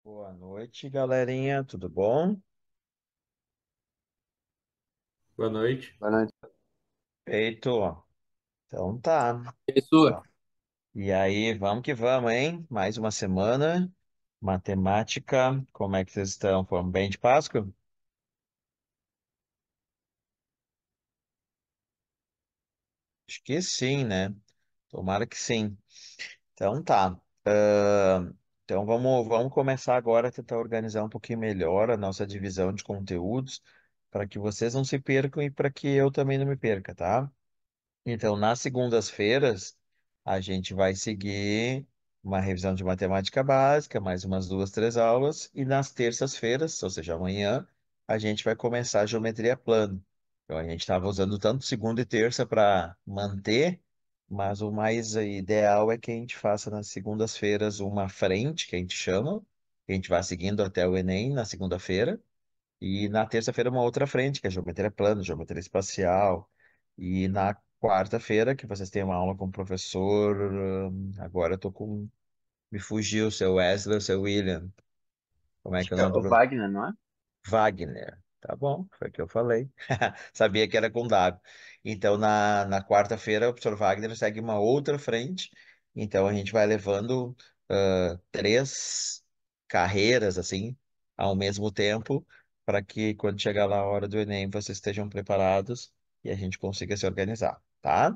Boa noite, galerinha. Tudo bom? Boa noite. Boa noite. Feito. Então tá. E sua? Ó, e aí, vamos que vamos, hein? Mais uma semana. Matemática. Como é que vocês estão? Foram bem de Páscoa? Acho que sim, né? Tomara que sim. Então tá. Então vamos começar agora a tentar organizar um pouquinho melhor a nossa divisão de conteúdos para que vocês não se percam e para que eu também não me perca, tá? Então, nas segundas-feiras, a gente vai seguir uma revisão de matemática básica, mais umas duas, três aulas, e nas terças-feiras, ou seja, amanhã, a gente vai começar a geometria plana. Então, a gente estava usando tanto segunda e terça para manter, mas o mais ideal é que a gente faça nas segundas-feiras uma frente, que a gente chama, que a gente vai seguindo até o Enem na segunda-feira. E na terça-feira uma outra frente, que é geometria plana, geometria espacial. E na quarta-feira, que vocês têm uma aula com o professor, agora eu tô com... Me fugiu, o seu Wesley, o seu William. Como é Acho que é o que é nome do o professor? Wagner, não é? Wagner. Tá bom, foi o que eu falei. Sabia que era com W. Então, na quarta-feira, o professor Wagner segue uma outra frente. Então, a gente vai levando três carreiras, assim, ao mesmo tempo, para que quando chegar lá a hora do Enem, vocês estejam preparados e a gente consiga se organizar, tá?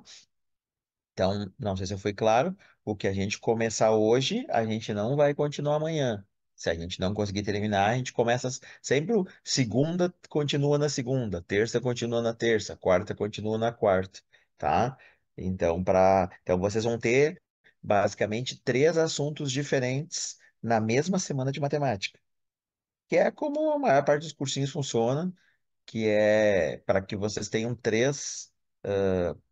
Então, não sei se eu fui claro, o que a gente começar hoje, a gente não vai continuar amanhã. Se a gente não conseguir terminar, a gente começa sempre segunda continua na segunda, terça continua na terça, quarta continua na quarta, tá? Então vocês vão ter basicamente três assuntos diferentes na mesma semana de matemática, que é como a maior parte dos cursinhos funciona, que é para que vocês tenham três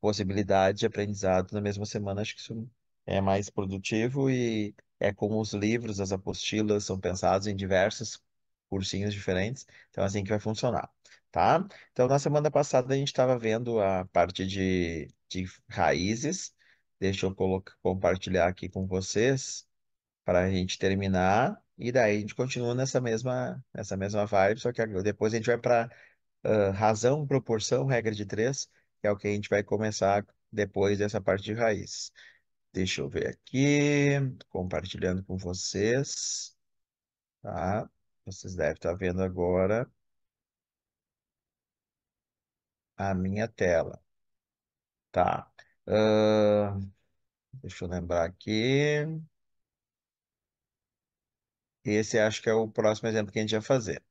possibilidades de aprendizado na mesma semana. Acho que isso é mais produtivo e é como os livros, as apostilas são pensados em diversos cursinhos diferentes. Então, é assim que vai funcionar, tá? Então, na semana passada, a gente estava vendo a parte de raízes. Deixa eu compartilhar aqui com vocês para a gente terminar. E daí a gente continua nessa mesma vibe, só que depois a gente vai para razão, proporção, regra de três, que é o que a gente vai começar depois dessa parte de raiz. Deixa eu ver aqui, compartilhando com vocês, tá? Vocês devem estar vendo agora a minha tela, tá? Ah, deixa eu lembrar aqui. Esse acho que é o próximo exemplo que a gente vai fazer.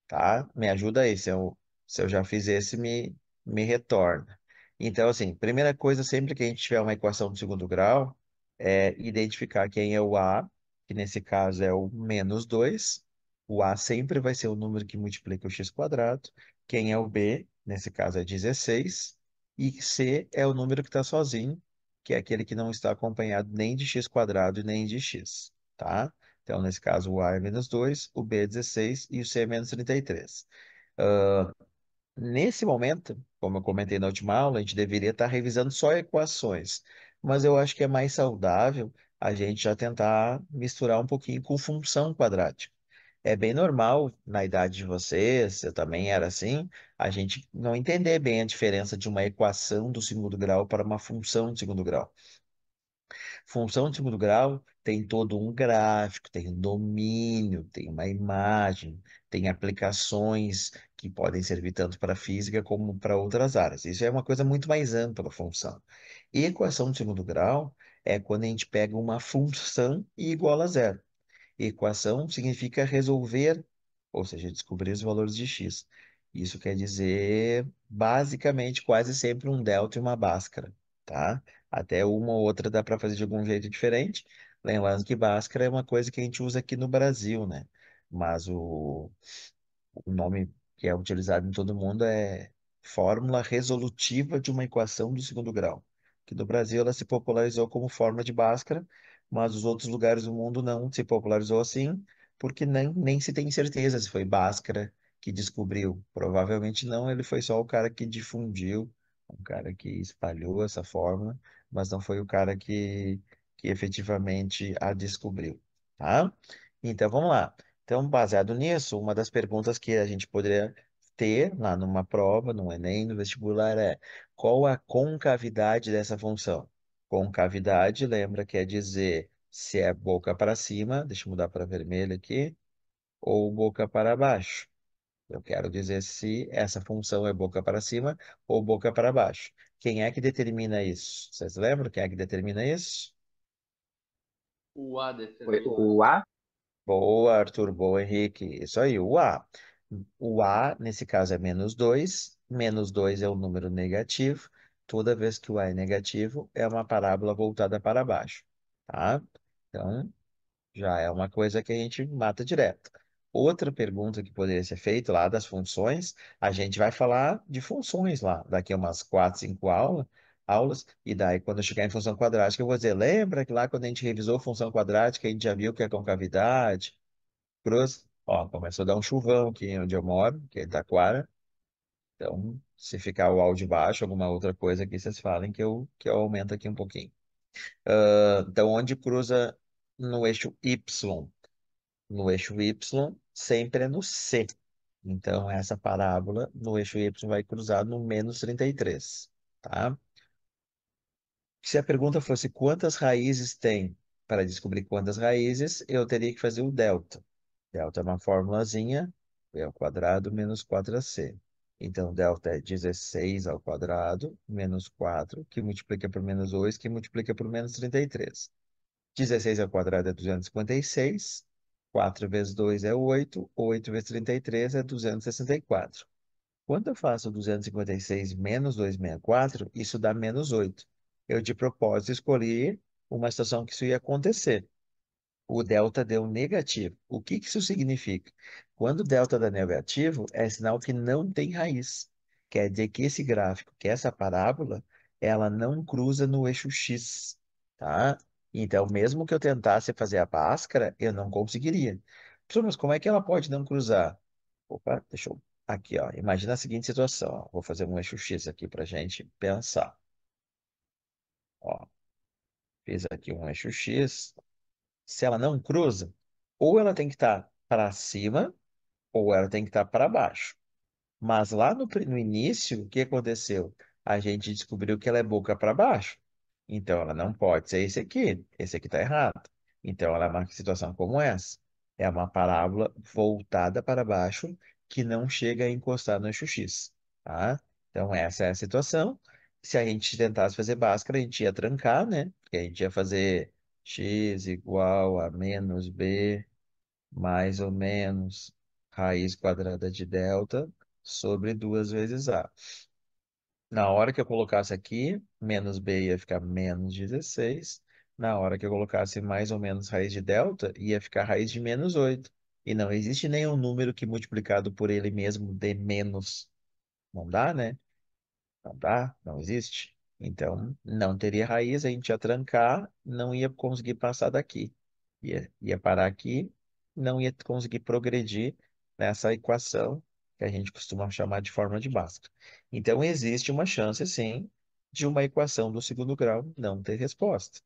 Tá? Me ajuda aí. Se eu já fiz esse, me retorna. Então, assim, primeira coisa, sempre que a gente tiver uma equação de segundo grau, é identificar quem é o A, que nesse caso é o -2. O A sempre vai ser o número que multiplica o x quadrado. Quem é o B, nesse caso é 16. E C é o número que está sozinho, que é aquele que não está acompanhado nem de x quadrado e nem de x, tá? Então, nesse caso, o A é -2, o B é 16 e o C é -33. Nesse momento, como eu comentei na última aula, a gente deveria estar revisando só equações, mas eu acho que é mais saudável a gente já tentar misturar um pouquinho com função quadrática. É bem normal na idade de vocês, eu também era assim, a gente não entender bem a diferença de uma equação do segundo grau para uma função de segundo grau. Função de segundo grau tem todo um gráfico, tem um domínio, tem uma imagem, tem aplicações que podem servir tanto para física como para outras áreas. Isso é uma coisa muito mais ampla, a função. E equação de segundo grau é quando a gente pega uma função e iguala a zero. Equação significa resolver, ou seja, descobrir os valores de x. Isso quer dizer, basicamente, quase sempre um delta e uma bhaskara, tá? Até uma ou outra dá para fazer de algum jeito diferente. Lembrando que bhaskara é uma coisa que a gente usa aqui no Brasil, né? Mas o nome que é utilizado em todo mundo é fórmula resolutiva de uma equação do segundo grau. Que no Brasil ela se popularizou como fórmula de Bhaskara, mas os outros lugares do mundo não se popularizou assim, porque nem se tem certeza se foi Bhaskara que descobriu. Provavelmente não, ele foi só o cara que difundiu, um cara que espalhou essa fórmula, mas não foi o cara que efetivamente a descobriu, tá? Então vamos lá. Então, baseado nisso, uma das perguntas que a gente poderia ter lá numa prova, no Enem, no vestibular, é qual a concavidade dessa função? Concavidade, lembra, quer dizer se é boca para cima, deixa eu mudar para vermelho aqui, ou boca para baixo. Eu quero dizer se essa função é boca para cima ou boca para baixo. Quem é que determina isso? Vocês lembram quem é que determina isso? O A determina. O A? Boa, Arthur, boa, Henrique. Isso aí, o A. O A, nesse caso, é -2. -2 é o número negativo. Toda vez que o A é negativo, é uma parábola voltada para baixo. Tá? Então, já é uma coisa que a gente mata direto. Outra pergunta que poderia ser feita lá das funções, a gente vai falar de funções lá, daqui a umas 4, 5 aulas, e daí quando eu chegar em função quadrática, eu vou dizer, lembra que lá quando a gente revisou função quadrática, a gente já viu que é concavidade, cruz, ó, começou a dar um chuvão aqui onde eu moro, que é Itaquara, então se ficar o áudio baixo, alguma outra coisa aqui, vocês falem que eu aumento aqui um pouquinho. Então, onde cruza no eixo Y? No eixo Y, sempre é no C. Então, essa parábola no eixo Y vai cruzar no -33, tá? Se a pergunta fosse quantas raízes tem, para descobrir quantas raízes, eu teria que fazer o delta. Delta é uma formulazinha, b ao quadrado menos 4ac. Então, delta é 16 ao quadrado menos 4, que multiplica por -2, que multiplica por -33. 16 ao quadrado é 256. 4 vezes 2 é 8. 8 vezes 33 é 264. Quando eu faço 256 menos 264, isso dá -8. Eu, de propósito, escolhi uma situação que isso ia acontecer. O delta deu negativo. O que que isso significa? Quando o delta dá negativo, é sinal que não tem raiz. Quer dizer que esse gráfico, que essa parábola, ela não cruza no eixo X, tá? Então, mesmo que eu tentasse fazer a Bhaskara, eu não conseguiria. Professor, mas como é que ela pode não cruzar? Opa, deixa eu... Aqui, ó. Imagina a seguinte situação. Ó. Vou fazer um eixo X aqui para gente pensar. Ó, fiz aqui um eixo X. Se ela não cruza, ou ela tem que estar para cima, ou ela tem que estar para baixo. Mas lá no início, o que aconteceu? A gente descobriu que ela é boca para baixo. Então ela não pode ser esse aqui. Esse aqui está errado. Então ela é uma situação como essa. É uma parábola voltada para baixo que não chega a encostar no eixo X. Tá? Então essa é a situação. Se a gente tentasse fazer Bhaskara, a gente ia trancar, né? Porque a gente ia fazer x igual a menos b mais ou menos raiz quadrada de delta sobre 2 vezes a. Na hora que eu colocasse aqui, menos b ia ficar -16. Na hora que eu colocasse mais ou menos raiz de delta, ia ficar raiz de -8. E não existe nenhum número que multiplicado por ele mesmo dê menos. Não dá, né? Não dá, não existe. Então, não teria raiz, a gente ia trancar, não ia conseguir passar daqui. Ia parar aqui, não ia conseguir progredir nessa equação que a gente costuma chamar de forma de Bhaskara. Então, existe uma chance, sim, de uma equação do segundo grau não ter resposta,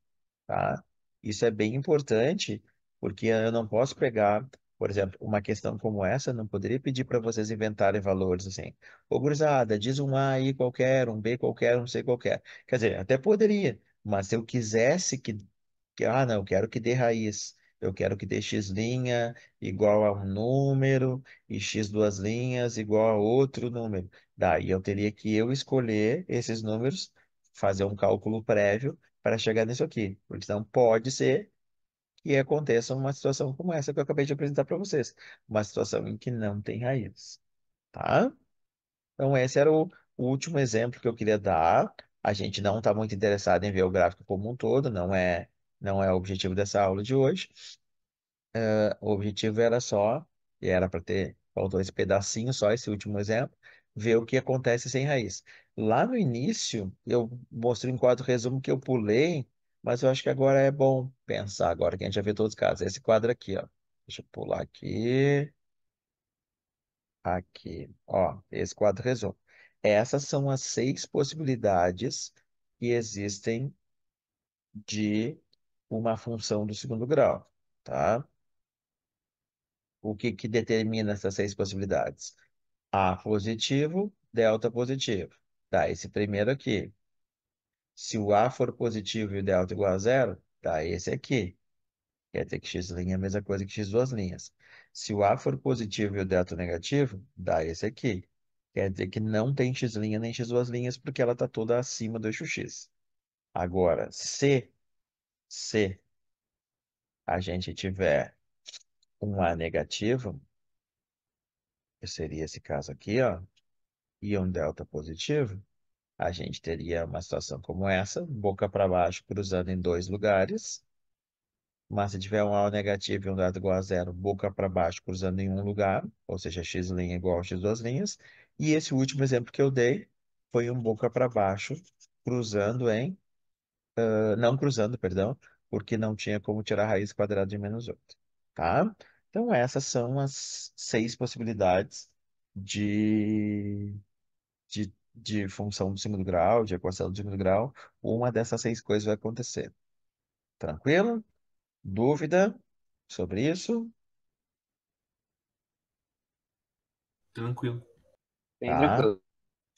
tá? Isso é bem importante, porque eu não posso pegar, por exemplo, uma questão como essa, eu não poderia pedir para vocês inventarem valores assim. Ô, gurizada, diz um A aí qualquer, um B qualquer, um C qualquer. Quer dizer, até poderia, mas se eu quisesse não, eu quero que dê raiz. Eu quero que dê x' igual a um número e x duas linhas igual a outro número. Daí eu teria que eu escolher esses números, fazer um cálculo prévio para chegar nisso aqui. Porque senão pode ser que aconteça uma situação como essa que eu acabei de apresentar para vocês. Uma situação em que não tem raiz, tá? Então esse era o último exemplo que eu queria dar. A gente não está muito interessado em ver o gráfico como um todo, não é o objetivo dessa aula de hoje. O objetivo era só, e era para ter, faltou esse pedacinho, só esse último exemplo, ver o que acontece sem raiz. Lá no início, eu mostrei um quadro resumo que eu pulei, mas eu acho que agora é bom pensar, agora que a gente já viu todos os casos. Esse quadro aqui, ó. Deixa eu pular aqui, aqui, ó, esse quadro resumo. Essas são as 6 possibilidades que existem de uma função do segundo grau, tá? O que que determina essas seis possibilidades? A positivo, delta positivo. Tá, esse primeiro aqui. Se o A for positivo e o delta igual a zero, tá, esse aqui. Quer dizer que x' é a mesma coisa que x duas linhas. Se o A for positivo e o delta negativo, dá esse aqui. Quer dizer que não tem x' nem x duas linhas, porque ela está toda acima do eixo x. Agora, se a gente tiver um A negativo, que seria esse caso aqui, ó, e um delta positivo, a gente teria uma situação como essa, boca para baixo, cruzando em dois lugares. Mas se tiver um A negativo e um dado igual a zero, boca para baixo, cruzando em um lugar, ou seja, x' igual a x duas linhas. E esse último exemplo que eu dei foi um boca para baixo, cruzando não cruzando, perdão, porque não tinha como tirar a raiz quadrada de -8, tá? Então essas são as seis possibilidades de função do segundo grau, de equação do segundo grau. Uma dessas seis coisas vai acontecer. Tranquilo? Dúvida sobre isso? Tranquilo. Bem Tá? tranquilo.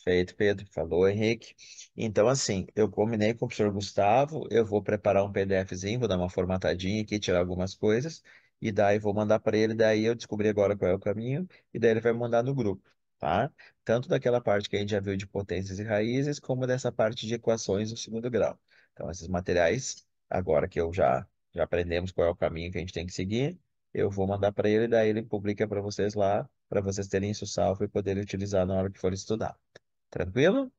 Feito, Pedro. Falou, Henrique. Então, assim, eu combinei com o professor Gustavo, eu vou preparar um PDFzinho, vou dar uma formatadinha aqui, tirar algumas coisas, e daí vou mandar para ele, daí eu descobri agora qual é o caminho, e daí ele vai mandar no grupo, tá? Tanto daquela parte que a gente já viu de potências e raízes, como dessa parte de equações do segundo grau. Então, esses materiais, agora que já aprendemos qual é o caminho que a gente tem que seguir, eu vou mandar para ele, daí ele publica para vocês lá, para vocês terem isso salvo e poderem utilizar na hora que for estudar. Tranquilo?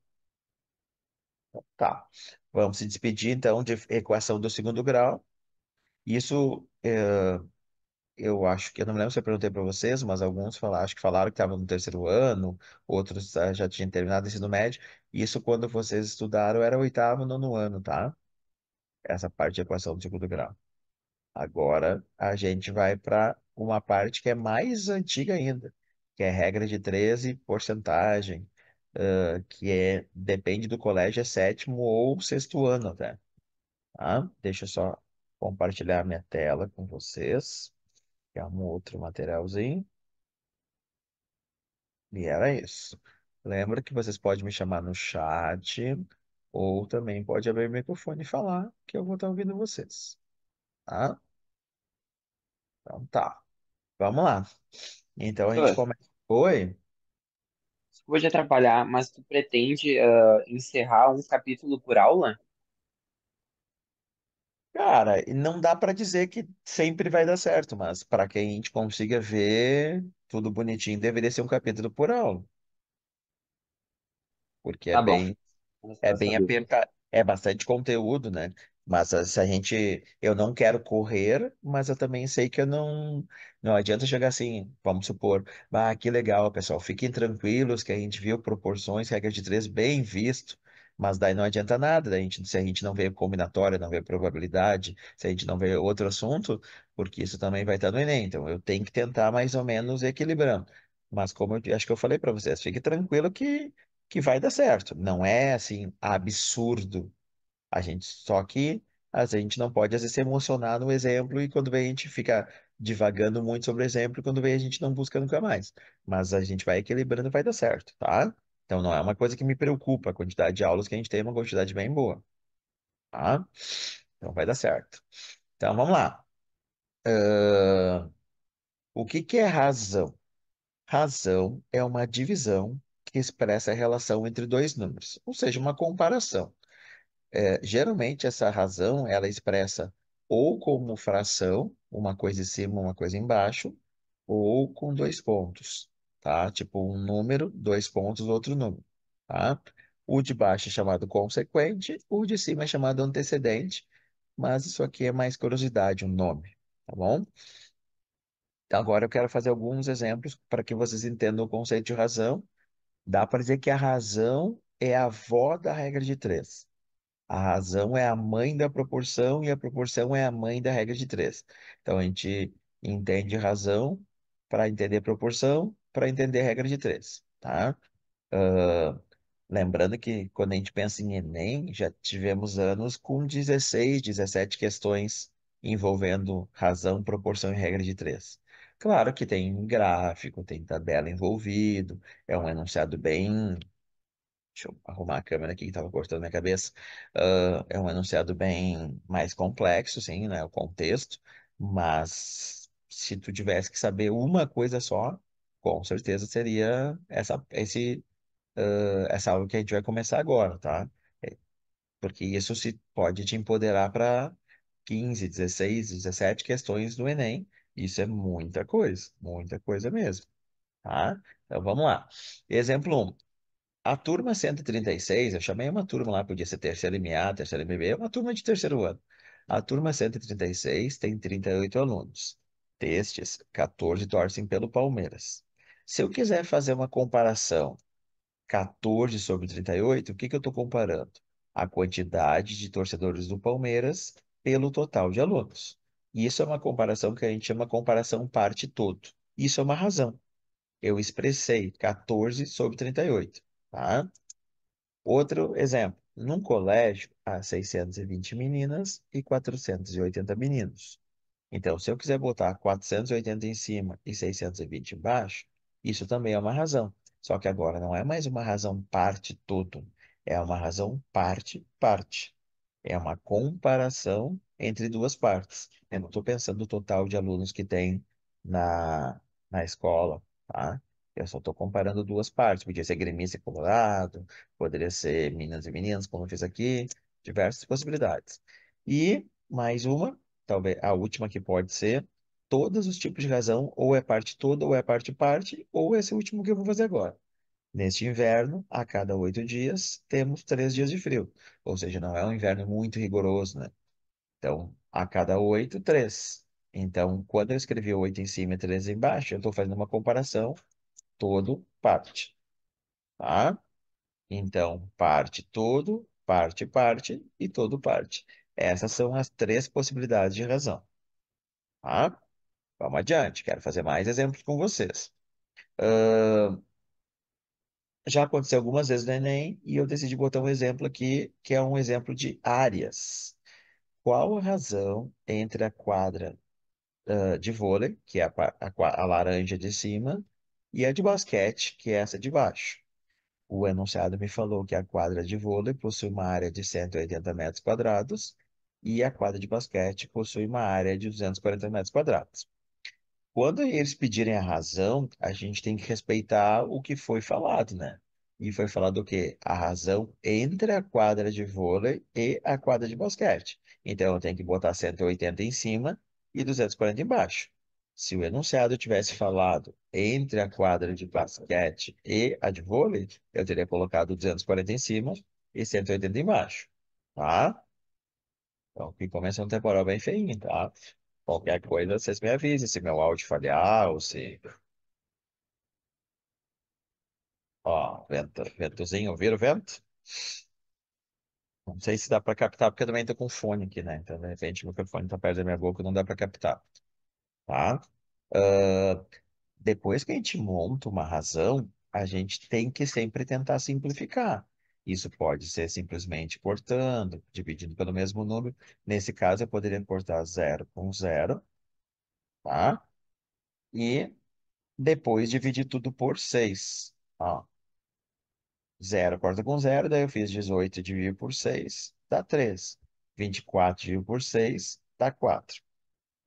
Tá. Vamos se despedir então de equação do segundo grau. Isso, eu acho que eu não me lembro se eu perguntei para vocês, mas alguns falaram, acho que falaram que estavam no terceiro ano, outros já tinham terminado o ensino médio. Isso quando vocês estudaram era oitavo, nono ano, tá? Essa parte de equação do segundo grau. Agora a gente vai para uma parte que é mais antiga ainda, que é regra de 13, porcentagem, que depende do colégio, é sétimo ou sexto ano até, tá? Deixa eu só compartilhar minha tela com vocês, que é um outro materialzinho, e era isso. Lembra que vocês podem me chamar no chat, ou também pode abrir o microfone e falar, que eu vou estar ouvindo vocês, tá? Então tá, vamos lá. Então a gente Professor, começa. Oi? desculpa te atrapalhar, mas tu pretende encerrar um capítulo por aula? Cara, e não dá para dizer que sempre vai dar certo, mas para que a gente consiga ver tudo bonitinho, deveria ser um capítulo por aula, porque Tá bom, é essa bem dúvida. apertado, é bastante conteúdo, né? Mas se a gente, eu não quero correr, mas eu também sei que eu não adianta chegar assim, vamos supor, ah, que legal, pessoal, fiquem tranquilos que a gente viu proporções, regra de três bem visto, mas daí não adianta nada, se a gente não vê combinatória, não vê probabilidade, se a gente não vê outro assunto, porque isso também vai estar no Enem, então eu tenho que tentar mais ou menos equilibrando. Mas como eu acho que eu falei para vocês, fique tranquilo que vai dar certo. Não é assim absurdo. Só que a gente não pode às vezes se emocionar no exemplo e quando vem a gente fica divagando muito sobre o exemplo, e quando vem a gente não busca nunca mais. Mas a gente vai equilibrando e vai dar certo, tá? Então não é uma coisa que me preocupa, a quantidade de aulas que a gente tem é uma quantidade bem boa, tá? Então vai dar certo. Então vamos lá. O que que é razão? Razão é uma divisão que expressa a relação entre dois números, ou seja, uma comparação. Geralmente essa razão ela é expressa ou como fração, uma coisa em cima, uma coisa embaixo, ou com dois pontos, tá? Tipo um número, dois pontos, outro número, tá? O de baixo é chamado consequente, o de cima é chamado antecedente, mas isso aqui é mais curiosidade, um nome, tá bom? Então agora eu quero fazer alguns exemplos para que vocês entendam o conceito de razão. Dá para dizer que a razão é a avó da regra de três. A razão é a mãe da proporção e a proporção é a mãe da regra de três. Então a gente entende razão para entender proporção, para entender a regra de três, tá? Lembrando que quando a gente pensa em Enem, já tivemos anos com 16, 17 questões envolvendo razão, proporção e regra de três. Claro que tem gráfico, tem tabela envolvido, é um enunciado bem. Deixa eu arrumar a câmera aqui que estava cortando minha cabeça. É um enunciado bem mais complexo, sim, né? O contexto, mas se tu tivesse que saber uma coisa só, com certeza seria essa aula que a gente vai começar agora, tá? É, porque isso se pode te empoderar para 15, 16, 17 questões do Enem. Isso é muita coisa mesmo, tá? Então vamos lá. Exemplo 1. A turma 136, eu chamei uma turma lá, podia ser terceira MA, terceira MB, é uma turma de terceiro ano. A turma 136 tem 38 alunos. Destes, 14 torcem pelo Palmeiras. Se eu quiser fazer uma comparação 14 sobre 38, o que que eu estou comparando? A quantidade de torcedores do Palmeiras pelo total de alunos. Isso é uma comparação que a gente chama comparação parte todo. Isso é uma razão. Eu expressei 14 sobre 38, tá? Outro exemplo. Num colégio, há 620 meninas e 480 meninos. Então, se eu quiser botar 480 em cima e 620 embaixo, isso também é uma razão. Só que agora não é mais uma razão parte todo, é uma razão parte parte. É uma comparação entre duas partes. Eu não estou pensando no total de alunos que tem na, na escola, tá? Eu só estou comparando duas partes. Podia ser gremista e colorado, poderia ser meninas e meninas, como eu fiz aqui, diversas possibilidades. E mais uma, talvez a última que pode ser, todos os tipos de razão, ou é parte toda, ou é parte parte, ou esse último que eu vou fazer agora. Neste inverno, a cada 8 dias, temos 3 dias de frio. Ou seja, não é um inverno muito rigoroso, né? Então, a cada 8, 3. Então, quando eu escrevi 8 em cima e 3 embaixo, eu estou fazendo uma comparação todo, parte, tá? Então, parte todo, parte parte e todo parte. Essas são as três possibilidades de razão, tá? Vamos adiante, quero fazer mais exemplos com vocês. Já aconteceu algumas vezes no Enem e eu decidi botar um exemplo aqui, que é um exemplo de áreas. Qual a razão entre a quadra, de vôlei, que é a laranja de cima, e a de basquete, que é essa de baixo? O enunciado me falou que a quadra de vôlei possui uma área de 180 metros quadrados e a quadra de basquete possui uma área de 240 metros quadrados. Quando eles pedirem a razão, a gente tem que respeitar o que foi falado, né? E foi falado o quê? A razão entre a quadra de vôlei e a quadra de basquete. Então, eu tenho que botar 180 em cima e 240 embaixo. Se o enunciado tivesse falado entre a quadra de basquete e a de vôlei, eu teria colocado 240 em cima e 180 embaixo, tá? Então, aqui começa um temporal bem feinho, tá? Qualquer coisa, vocês me avisem se meu áudio falhar ou se. Ó, ventozinho, ouviram o vento? Não sei se dá para captar, porque eu também tô com fone aqui, né? Então, de repente, o microfone tá perto da minha boca, não dá para captar, tá? Ah, depois que a gente monta uma razão, a gente tem que sempre tentar simplificar. Isso pode ser simplesmente cortando, dividindo pelo mesmo número. Nesse caso, eu poderia cortar zero com zero, tá? E depois dividir tudo por 6. Ó, zero corta com zero, daí eu fiz 18 dividido por 6 dá 3. 24 dividido por 6 dá 4.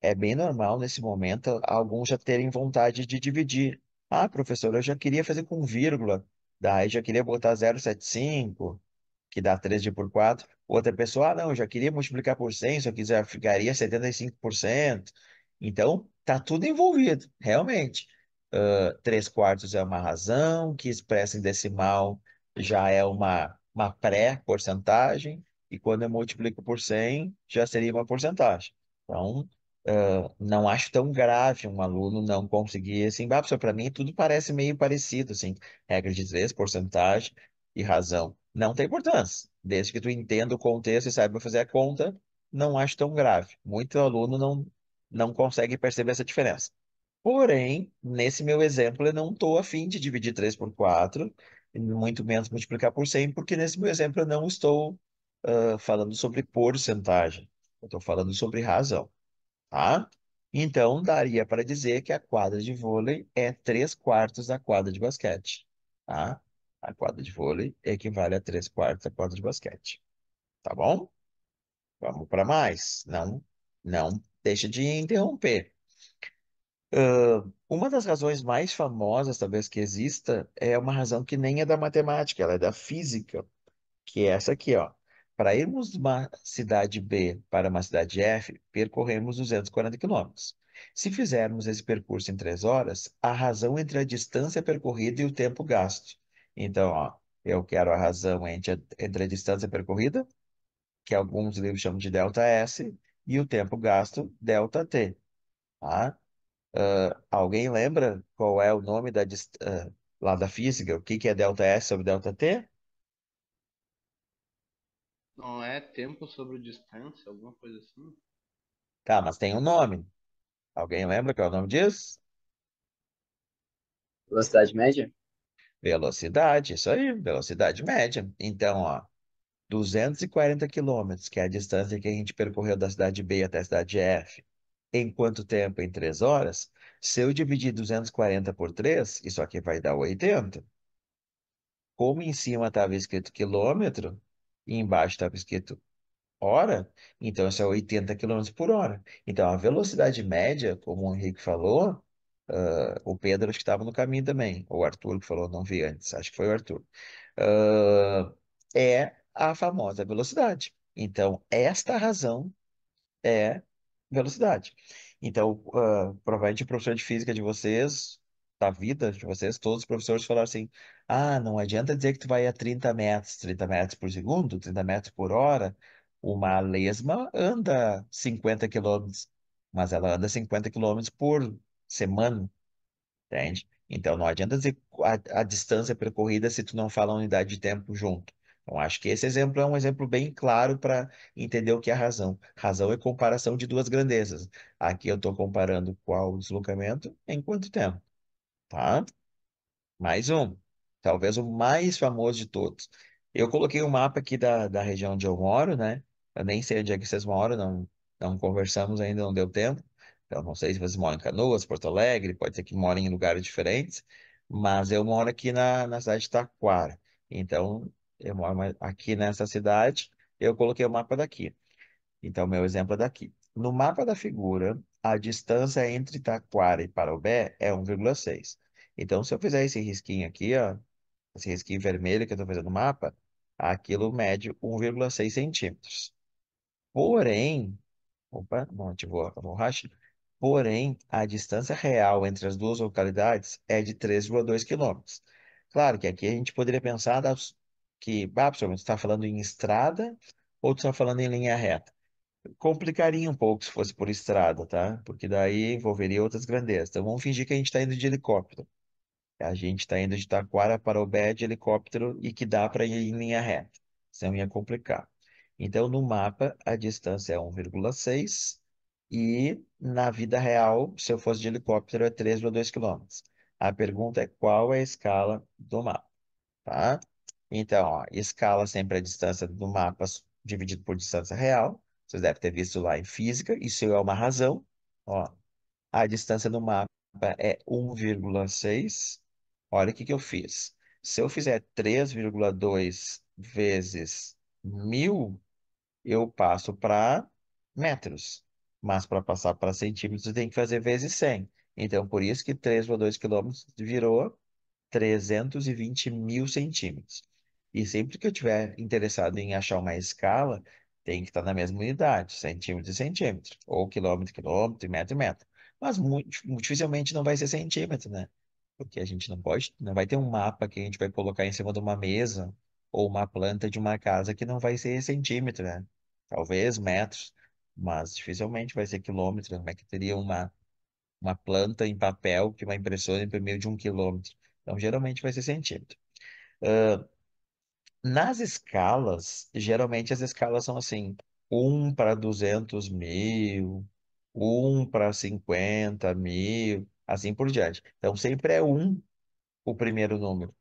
É bem normal nesse momento alguns já terem vontade de dividir. Ah, professor, eu já queria fazer com vírgula, daí já queria botar 0,75 que dá 13 por 4. Outra pessoa, ah, não, eu já queria multiplicar por 100, só quiser ficaria 75%. Então, tá tudo envolvido, realmente. 3 quartos é uma razão, que expressa em decimal já é uma pré-porcentagem, e quando eu multiplico por 100, já seria uma porcentagem. Então, não acho tão grave um aluno não conseguir, assim, para mim tudo parece meio parecido, assim, regra de 3, porcentagem e razão. Não tem importância. Desde que tu entenda o contexto e saiba fazer a conta, não acho tão grave. Muito aluno não consegue perceber essa diferença. Porém, nesse meu exemplo, eu não estou afim de dividir 3 por 4, e muito menos multiplicar por 100, porque nesse meu exemplo eu não estou falando sobre porcentagem. Eu estou falando sobre razão, tá? Então, daria para dizer que a quadra de vôlei é 3/4 da quadra de basquete. Tá? A quadra de vôlei equivale a 3/4 da quadra de basquete. Tá bom? Vamos para mais. Não, não deixa de interromper. Uma das razões mais famosas, talvez, que exista, é uma razão que nem é da matemática, ela é da física, que é essa aqui, ó. Para irmos de uma cidade B para uma cidade F, percorremos 240 quilômetros. Se fizermos esse percurso em 3 horas, a razão entre a distância percorrida e o tempo gasto. Então, ó, eu quero a razão entre a distância percorrida, que alguns livros chamam de delta S, e o tempo gasto, delta T. Tá? Alguém lembra qual é o nome lá da física? O que que é delta S sobre delta T? Não é tempo sobre distância, alguma coisa assim? Tá, mas tem um nome. Alguém lembra qual é o nome disso? Velocidade média? Velocidade, isso aí, velocidade média. Então, ó, 240 quilômetros, que é a distância que a gente percorreu da cidade B até a cidade F, em quanto tempo? Em 3 horas? Se eu dividir 240 por 3, isso aqui vai dar 80. Como em cima estava escrito quilômetro e embaixo estava escrito hora, então isso é 80 quilômetros por hora. Então, a velocidade média, como o Henrique falou, o Pedro acho que estava no caminho também, ou o Arthur que falou, não vi antes, acho que foi o Arthur, ah, é a famosa velocidade. Então, esta razão é velocidade. Então, provavelmente o professor de física de vocês, da vida de vocês, todos os professores falaram assim: ah, não adianta dizer que tu vai a 30 metros, 30 metros por segundo, 30 metros por hora. Uma lesma anda 50 quilômetros, mas ela anda 50 quilômetros por semana. Entende? Então não adianta dizer a distância percorrida se tu não fala a unidade de tempo junto. Então acho que esse exemplo é um exemplo bem claro para entender o que é razão. Razão é comparação de duas grandezas. Aqui eu estou comparando qual deslocamento em quanto tempo, tá? Mais um, talvez o mais famoso de todos. Eu coloquei um mapa aqui da região onde eu moro, né? Eu nem sei onde é que vocês moram, não conversamos ainda, não deu tempo. Eu não sei se vocês moram em Canoas, Porto Alegre, pode ser que morem em lugares diferentes, mas eu moro aqui na cidade de Taquara. Então, eu moro aqui nessa cidade, eu coloquei o mapa daqui. Então, meu exemplo é daqui. No mapa da figura, a distância entre Taquara e Parobé é 1,6. Então, se eu fizer esse risquinho aqui, ó, esse risquinho vermelho que eu estou fazendo no mapa, aquilo mede 1,6 centímetros. Porém, opa, não ativou a borracha. Porém, a distância real entre as duas localidades é de 3,2 quilômetros. Claro que aqui a gente poderia pensar professor, mas você está falando em estrada ou tu está falando em linha reta? Complicaria um pouco se fosse por estrada, tá? Porque daí envolveria outras grandezas. Então vamos fingir que a gente está indo de helicóptero. A gente está indo de Taquara para Obé de helicóptero e que dá para ir em linha reta. Senão ia complicar. Então no mapa a distância é 1,6 e na vida real, se eu fosse de helicóptero, é 3,2 quilômetros. A pergunta é qual é a escala do mapa, tá? Então, ó, escala sempre a distância do mapa dividido por distância real. Vocês devem ter visto lá em física. Isso é uma razão. Ó, a distância do mapa é 1,6. Olha o que que eu fiz. Se eu fizer 3,2 vezes 1.000, eu passo para metros. Mas para passar para centímetros, eu tenho que fazer vezes 100. Então, por isso que 3,2 quilômetros virou 320 mil centímetros. E sempre que eu tiver interessado em achar uma escala, tem que estar na mesma unidade, centímetro e centímetro, ou quilômetro, quilômetro, e metro. Mas muito dificilmente não vai ser centímetro, né? Porque a gente não pode, não vai ter um mapa que a gente vai colocar em cima de uma mesa ou uma planta de uma casa que não vai ser centímetro, né? Talvez metros, mas dificilmente vai ser quilômetro. Como é que teria uma planta em papel que uma impressora imprimiu de 1 quilômetro? Então, geralmente vai ser centímetro. Nas escalas, geralmente as escalas são assim, 1 para 200 mil, 1 para 50 mil, assim por diante. Então, sempre é um o primeiro número.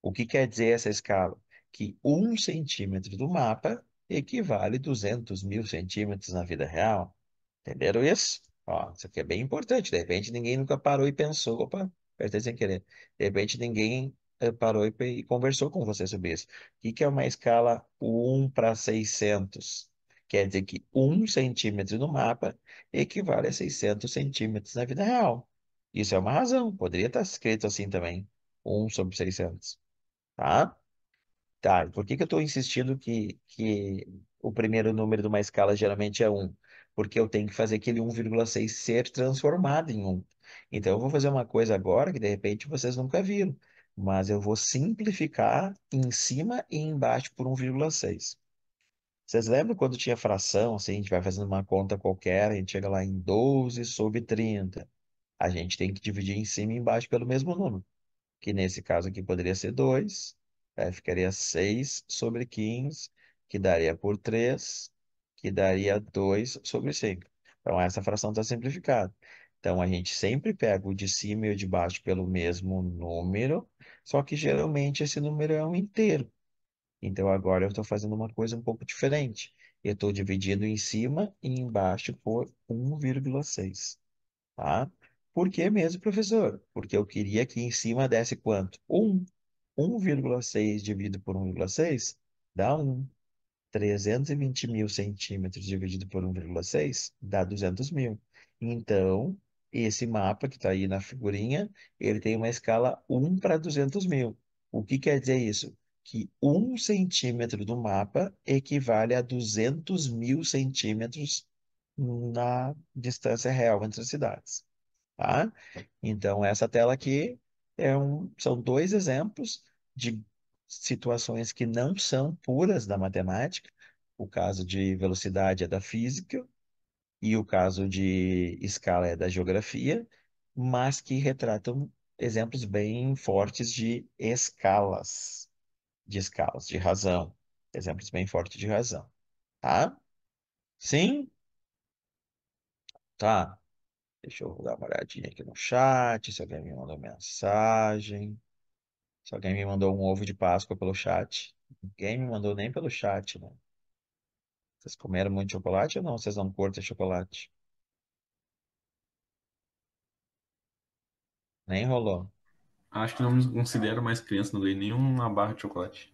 O que quer dizer essa escala? Que 1 centímetro do mapa equivale a 200 mil centímetros na vida real. Entenderam isso? Ó, isso aqui é bem importante. De repente ninguém nunca parou e pensou, opa, apertei sem querer. De repente ninguém parou e conversou com você sobre isso. O que que é uma escala 1:600? Quer dizer que 1 centímetro no mapa equivale a 600 centímetros na vida real. Isso é uma razão. Poderia estar escrito assim também. 1/600. Tá? Tá, e por que que eu estou insistindo que o primeiro número de uma escala geralmente é um? Porque eu tenho que fazer aquele 1,6 ser transformado em um. Então eu vou fazer uma coisa agora que de repente vocês nunca viram, mas eu vou simplificar em cima e embaixo por 1,6. Vocês lembram quando tinha fração, assim, a gente vai fazendo uma conta qualquer, a gente chega lá em 12/30. A gente tem que dividir em cima e embaixo pelo mesmo número, que nesse caso aqui poderia ser 2, ficaria 6/15, que daria por 3, que daria 2/5. Então, essa fração está simplificada. Então, a gente sempre pega o de cima e o de baixo pelo mesmo número, só que geralmente esse número é um inteiro. Então, agora eu estou fazendo uma coisa um pouco diferente. Eu estou dividindo em cima e embaixo por 1,6. Tá? Por que mesmo, professor? Porque eu queria que em cima desse quanto? 1,6 dividido por 1,6 dá 1. 320 mil centímetros dividido por 1,6 dá 200 mil. Então, esse mapa que está aí na figurinha, ele tem uma escala 1:200 mil. O que quer dizer isso? Que 1 centímetro do mapa equivale a 200 mil centímetros na distância real entre as cidades. Tá? Então, essa tela aqui são dois exemplos de situações que não são puras da matemática. O caso de velocidade é da física e o caso de escala é da geografia, mas que retratam exemplos bem fortes de escalas, de razão. Exemplos bem fortes de razão. Tá? Sim? Tá. Deixa eu dar uma olhadinha aqui no chat, se alguém me mandou mensagem. Se alguém me mandou um ovo de Páscoa pelo chat. Ninguém me mandou nem pelo chat, né? Vocês comeram muito chocolate ou não? Vocês não curtem chocolate? Nem rolou. Acho que não me considero mais criança, não ganhei nenhuma barra de chocolate.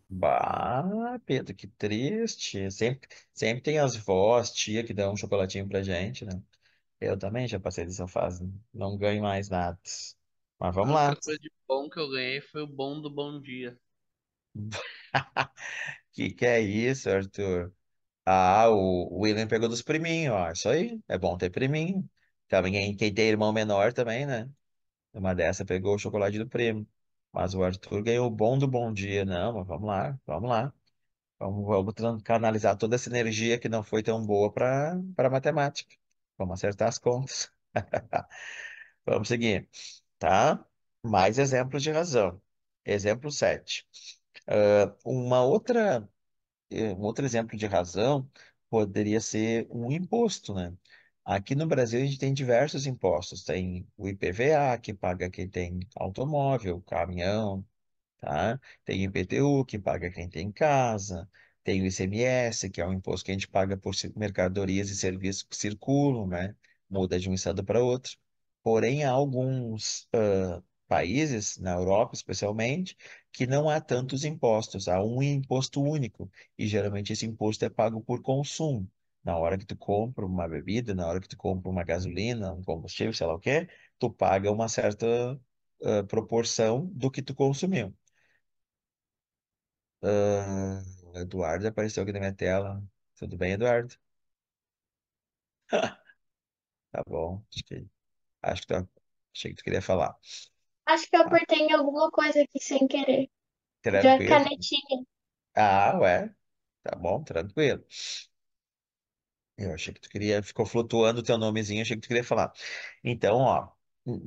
Bah, Pedro, que triste. Sempre tem as vós, tia, que dão um chocolatinho pra gente, né? Eu também já passei dessa fase. Não ganho mais nada. Mas A vamos única lá. coisa de bom que eu ganhei foi o bom do bom dia. Que é isso, Arthur? Ah, o William pegou dos priminhos, ó. Isso aí. É bom ter priminho. Também quem tem irmão menor também, né? Uma dessa pegou o chocolate do primo. Mas o Arthur ganhou o bom do bom dia. Não, mas vamos lá, vamos lá. Vamos canalizar toda essa energia que não foi tão boa para matemática. Vamos acertar as contas. Vamos seguir, tá? Mais exemplos de razão. Exemplo 7. Uma outra um outro exemplo de razão poderia ser um imposto, né? Aqui no Brasil a gente tem diversos impostos. Tem o IPVA, que paga quem tem automóvel, caminhão, tá? Tem o IPTU, que paga quem tem casa. Tem o ICMS, que é um imposto que a gente paga por mercadorias e serviços que circulam, né? Muda de um estado para outro. Porém, há alguns países, na Europa especialmente, que não há tantos impostos. Há um imposto único. E geralmente esse imposto é pago por consumo. Na hora que tu compra uma bebida, na hora que tu compra uma gasolina, um combustível, sei lá o quê, tu paga uma certa proporção do que tu consumiu. Eduardo apareceu aqui na minha tela. Tudo bem, Eduardo? Tá bom. Acho que tu, achei que tu queria falar. Acho que eu Ah, apertei em alguma coisa aqui sem querer. Já tranquilo. canetinha. Ah, ué. Tá bom, tranquilo. Eu achei que tu queria, ficou flutuando o teu nomezinho, achei que tu queria falar. Então, ó,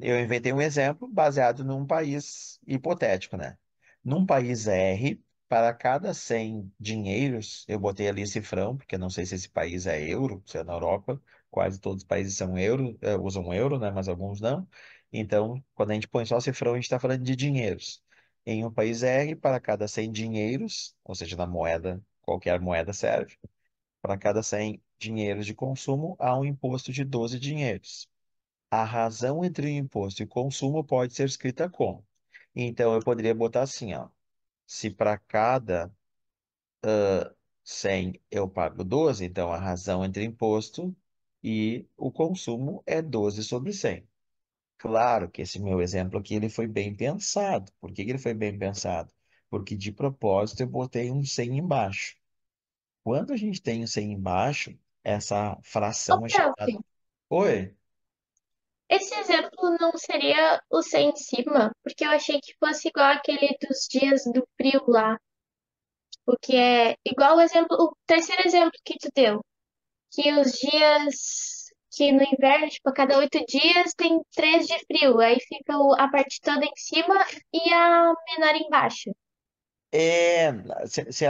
eu inventei um exemplo baseado num país hipotético, né? Num país R, para cada 100 dinheiros, eu botei ali cifrão, porque eu não sei se esse país é euro, se é na Europa, quase todos os países são euro, usam euro, né? Mas alguns não. Então, quando a gente põe só cifrão, a gente está falando de dinheiros. Em um país R, para cada 100 dinheiros, ou seja, na moeda, qualquer moeda serve, para cada 100 dinheiros de consumo a um imposto de 12 dinheiros. A razão entre o imposto e o consumo pode ser escrita como? Então, eu poderia botar assim, ó. Se para cada 100 eu pago 12, então a razão entre imposto e o consumo é 12 sobre 100. Claro que esse meu exemplo aqui ele foi bem pensado. Por que que ele foi bem pensado? Porque de propósito eu botei um 100 embaixo. Quando a gente tem um 100 embaixo, essa Ô, fração é prof, chamada. Oi? esse exemplo não seria o 100 em cima? Porque eu achei que fosse igual aquele dos dias do frio lá. Porque é igual o exemplo, o terceiro exemplo que tu deu. Que os dias que no inverno, tipo, a cada 8 dias tem 3 de frio. Aí fica a parte toda em cima e a menor embaixo. É, se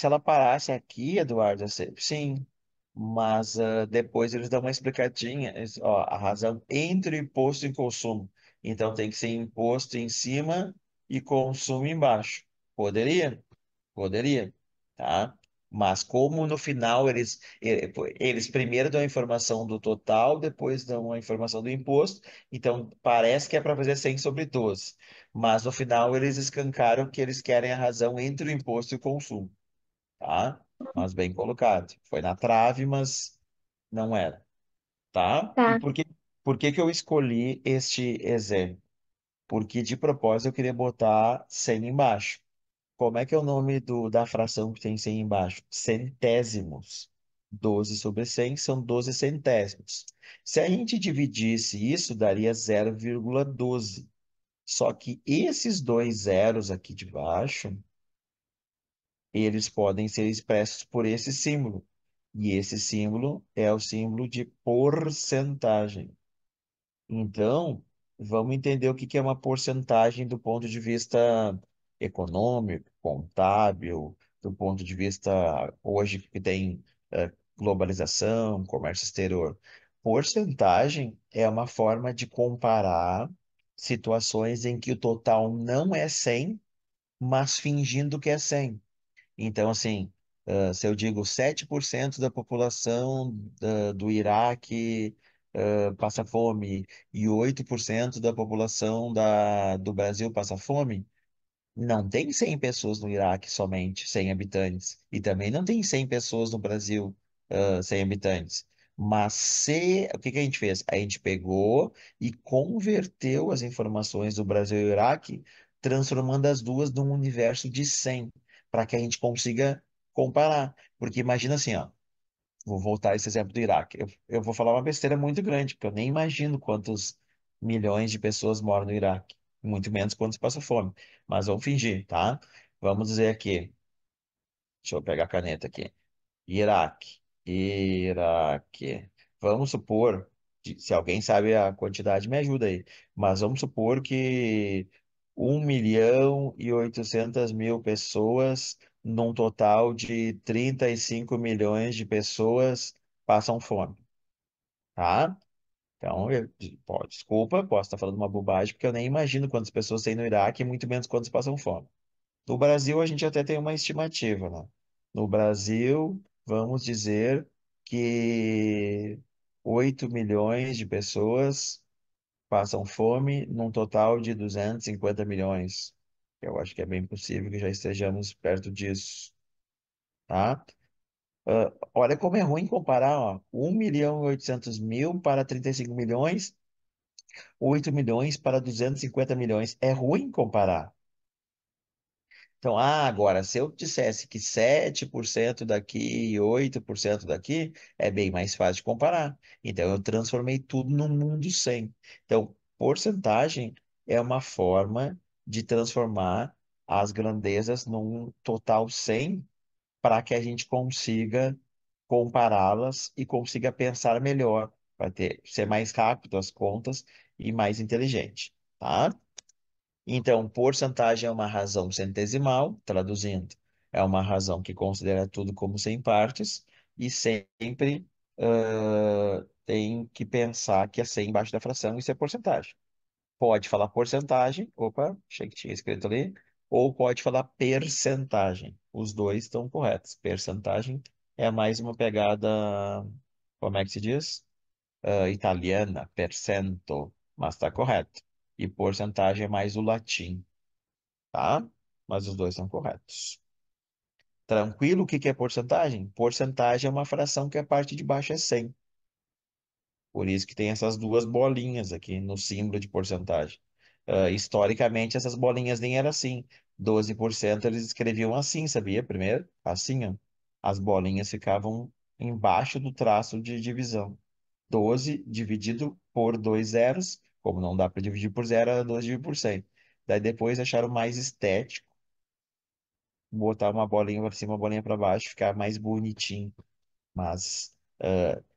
ela parasse aqui, Eduardo, sim, mas depois eles dão uma explicadinha. Ó, a razão entre o imposto e consumo. Então tem que ser imposto em cima e consumo embaixo. Poderia? Poderia, tá? Mas como no final eles primeiro dão a informação do total, depois dão a informação do imposto, então parece que é para fazer 100 sobre 12. Mas no final eles escancaram que eles querem a razão entre o imposto e o consumo, tá? Mas bem colocado. Foi na trave, mas não era, tá? E Tá, por que que eu escolhi este exemplo? Porque de propósito eu queria botar 100 embaixo. Como é que é o nome da fração que tem 100 embaixo? Centésimos. 12 sobre 100 são 12 centésimos. Se a gente dividisse isso, daria 0,12. Só que esses dois zeros aqui de baixo, eles podem ser expressos por esse símbolo. E esse símbolo é o símbolo de porcentagem. Então, vamos entender o que que é uma porcentagem do ponto de vista econômico, contábil, do ponto de vista hoje que tem globalização, comércio exterior. Porcentagem é uma forma de comparar situações em que o total não é 100, mas fingindo que é 100. Então, assim, se eu digo 7% da população do Iraque passa fome e 8% da população do Brasil passa fome, não tem 100 pessoas no Iraque somente, 100 habitantes. E também não tem 100 pessoas no Brasil, 100 habitantes. Mas o que que a gente fez? A gente pegou e converteu as informações do Brasil e Iraque, transformando as duas num universo de 100, para que a gente consiga comparar. Porque imagina assim, ó, vou voltar a esse exemplo do Iraque. Eu vou falar uma besteira muito grande, porque eu nem imagino quantos milhões de pessoas moram no Iraque, muito menos quantos passam fome. Mas vamos fingir, tá? Vamos dizer aqui, deixa eu pegar a caneta aqui. Iraque, Iraque. Vamos supor, se alguém sabe a quantidade, me ajuda aí. Mas vamos supor que 1.800.000 pessoas, num total de 35 milhões de pessoas, passam fome, tá? Então, desculpa, posso estar falando uma bobagem, porque eu nem imagino quantas pessoas tem no Iraque, e muito menos quantas passam fome. No Brasil, a gente até tem uma estimativa, né? No Brasil, vamos dizer que 8 milhões de pessoas passam fome, num total de 250 milhões. Eu acho que é bem possível que já estejamos perto disso, tá? Olha como é ruim comparar, ó, 1.800.000 para 35 milhões, 8 milhões para 250 milhões. É ruim comparar. Então, agora, se eu dissesse que 7% daqui e 8% daqui, é bem mais fácil de comparar. Então, eu transformei tudo num mundo 100. Então, porcentagem é uma forma de transformar as grandezas num total 100 para que a gente consiga compará-las e consiga pensar melhor, para ser mais rápido as contas e mais inteligente, tá? Então, porcentagem é uma razão centesimal, traduzindo, é uma razão que considera tudo como 100 partes e sempre tem que pensar que é 100 embaixo da fração, isso é porcentagem. Pode falar porcentagem, opa, achei que tinha escrito ali, ou pode falar percentagem. Os dois estão corretos. Percentagem é mais uma pegada Como é que se diz? Italiana, percento, mas está correto. E porcentagem é mais o latim, tá? Mas os dois estão corretos. Tranquilo? O que que é porcentagem? Porcentagem é uma fração que a parte de baixo é 100. Por isso que tem essas duas bolinhas aqui no símbolo de porcentagem. Historicamente, essas bolinhas nem eram assim. 12% eles escreviam assim, sabia? Primeiro, assim, ó. As bolinhas ficavam embaixo do traço de divisão. 12 dividido por dois zeros, como não dá para dividir por zero, era 12 dividido por 100. Daí depois acharam mais estético botar uma bolinha para cima, uma bolinha para baixo, ficar mais bonitinho. Mas,